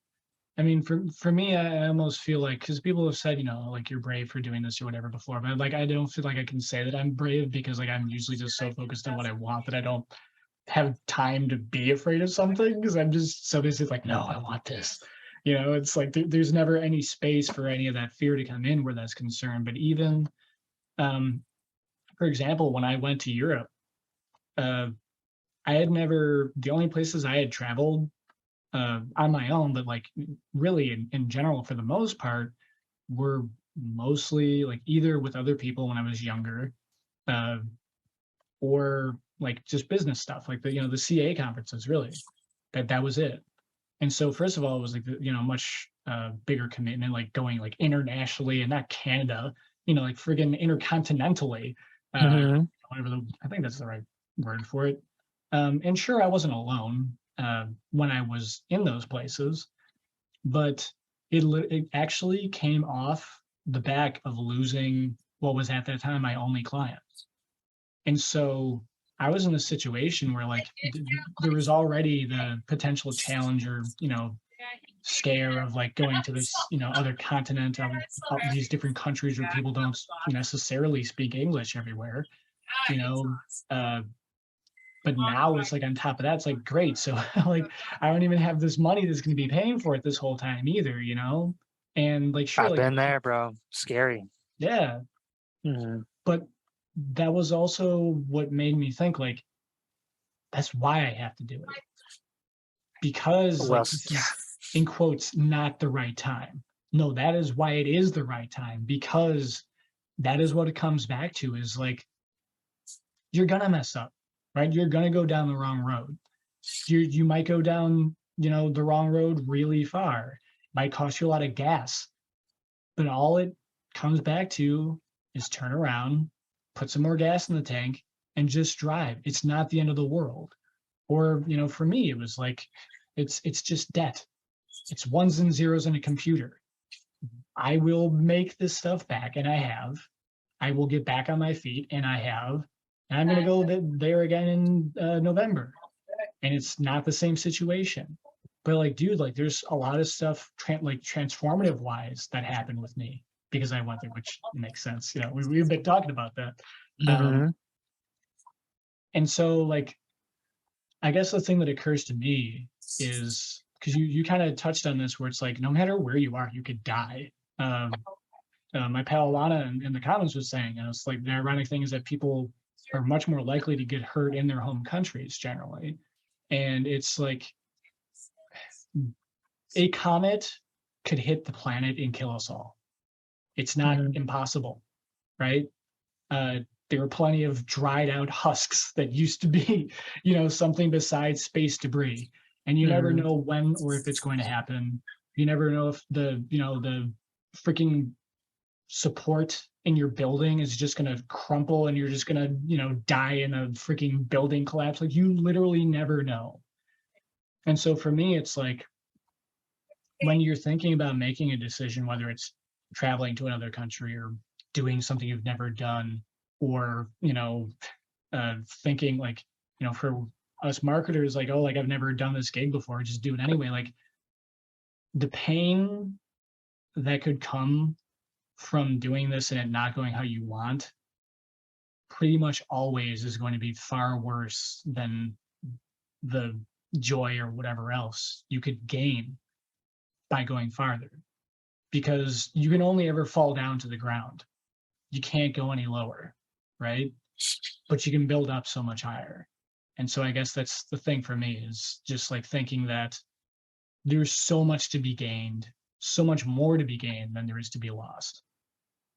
I mean, for me, I almost feel like because people have said, like you're brave for doing this or whatever before, but like I don't feel like I can say that I'm brave because like I'm usually just so focused on what I want that I don't have time to be afraid of something because I'm just so busy like, no, I want this. It's like there's never any space for any of that fear to come in where that's concerned. But even, um, for example, when I went to Europe, uh, the only places I had traveled on my own, but like really in general, for the most part, were mostly like either with other people when I was younger, uh, or like just business stuff, like the CA conferences. Really, that was it. And so, first of all, it was like much bigger commitment, like going like internationally and not Canada, like friggin' intercontinentally. Hmm. Whatever I think that's the right word for it. And sure, I wasn't alone when I was in those places, but it actually came off the back of losing what was at that time my only client. And so I was in a situation where like there was already the potential challenger, scare of like going to this, other continent of these different countries where people don't necessarily speak English everywhere, you know. Uh, but now it's like on top of that, it's like great. So like I don't even have this money that's going to be paying for it this whole time either. And like sure, I've like been there, bro. Scary. yeah, Hmm. but that was also what made me think like that's why I have to do it because Well, like this is in quotes not the right time. No, that is why it is the right time because that is what it comes back to is like you're gonna mess up, right? You're gonna go down the wrong road. You might go down, the wrong road really far. It might cost you a lot of gas, but all it comes back to is turn around, put some more gas in the tank, and just drive. It's not the end of the world. Or, for me, it was like it's just debt. It's ones and zeros in a computer. I will make this stuff back, and I have. I will get back on my feet, and I have. And I'm going to go there again in November. And it's not the same situation. But like, dude, like, there's a lot of stuff like transformative wise that happened with me because I went there, which makes sense. We've been talking about that. hmm. And so, like, I guess the thing that occurs to me is because you kind of touched on this, where it's like no matter where you are, you could die. My pal Alana in the comments was saying, and it's like the ironic thing is that people are much more likely to get hurt in their home countries generally, and it's like a comet could hit the planet and kill us all. It's not Hmm. impossible, right? Uh, there are plenty of dried out husks that used to be, something besides space debris. And you never Hmm. know when or if it's going to happen. You never know if the freaking support in your building is just going to crumple and you're just going to, die in a freaking building collapse. Like you literally never know. And so for me, it's like when you're thinking about making a decision, whether it's traveling to another country or doing something you've never done, or thinking like for us marketers, like oh, like I've never done this gig before, just do it anyway. Like the pain that could come from doing this and it not going how you want, pretty much always is going to be far worse than the joy or whatever else you could gain by going farther because you can only ever fall down to the ground. you can't go any lower, right? But you can build up so much higher. And so I guess that's the thing for me, is just like thinking that there's so much to be gained, so much more to be gained than there is to be lost.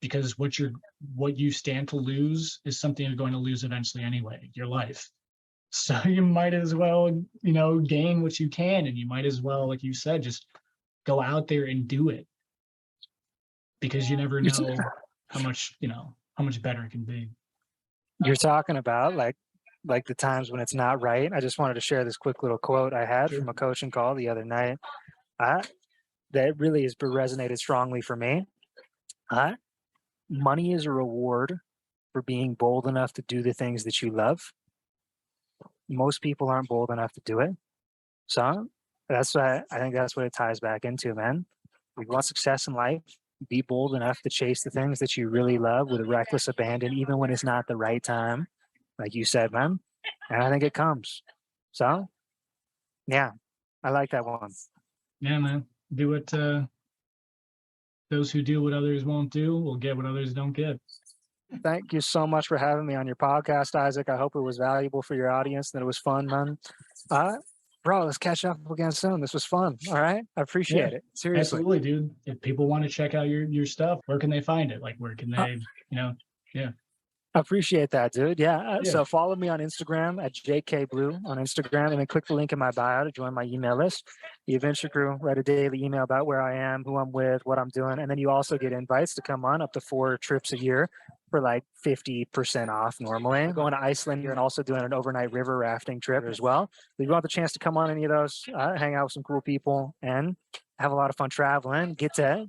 Because what you stand to lose is something you're going to lose eventually anyway, your life. So you might as well, gain what you can, and you might as well, like you said, just go out there and do it, because you never You're, t- know how much better it can be. you're talking about like the times when it's not right. I just wanted to share this quick little quote I had Sure. from a coaching call the other night. That really has resonated strongly for me. Money is a reward for being bold enough to do the things that you love. Most people aren't bold enough to do it. So that's what I think that's what it ties back into, man. If you want success in life, be bold enough to chase the things that you really love with a reckless abandon, even when it's not the right time, like you said, man. And I think it comes. So, yeah, I like that one. Yeah, man. Do what those who do what others won't do will get what others don't get. Thank you so much for having me on your podcast, Isaac. I hope it was valuable for your audience, that it was fun, man. Bro, let's catch up again soon. This was fun. All right. I appreciate it. Seriously. Absolutely, dude. If people want to check out your stuff, where can they find it? Like, where can they, yeah. I appreciate that, dude. Yeah. Yeah. So follow me on Instagram at JKBlue on Instagram, and then click the link in my bio to join my email list. The Adventure Crew, write a daily email about where I am, who I'm with, what I'm doing. And then you also get invites to come on up to 4 trips a year for like 50% off normally. I'm going to Iceland here and also doing an overnight river rafting trip as well. If you want the chance to come on any of those, hang out with some cool people and have a lot of fun traveling, get to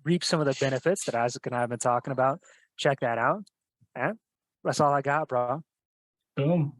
reap some of the benefits that Isaac and I have been talking about, check that out. And that's all I got, bro. Boom.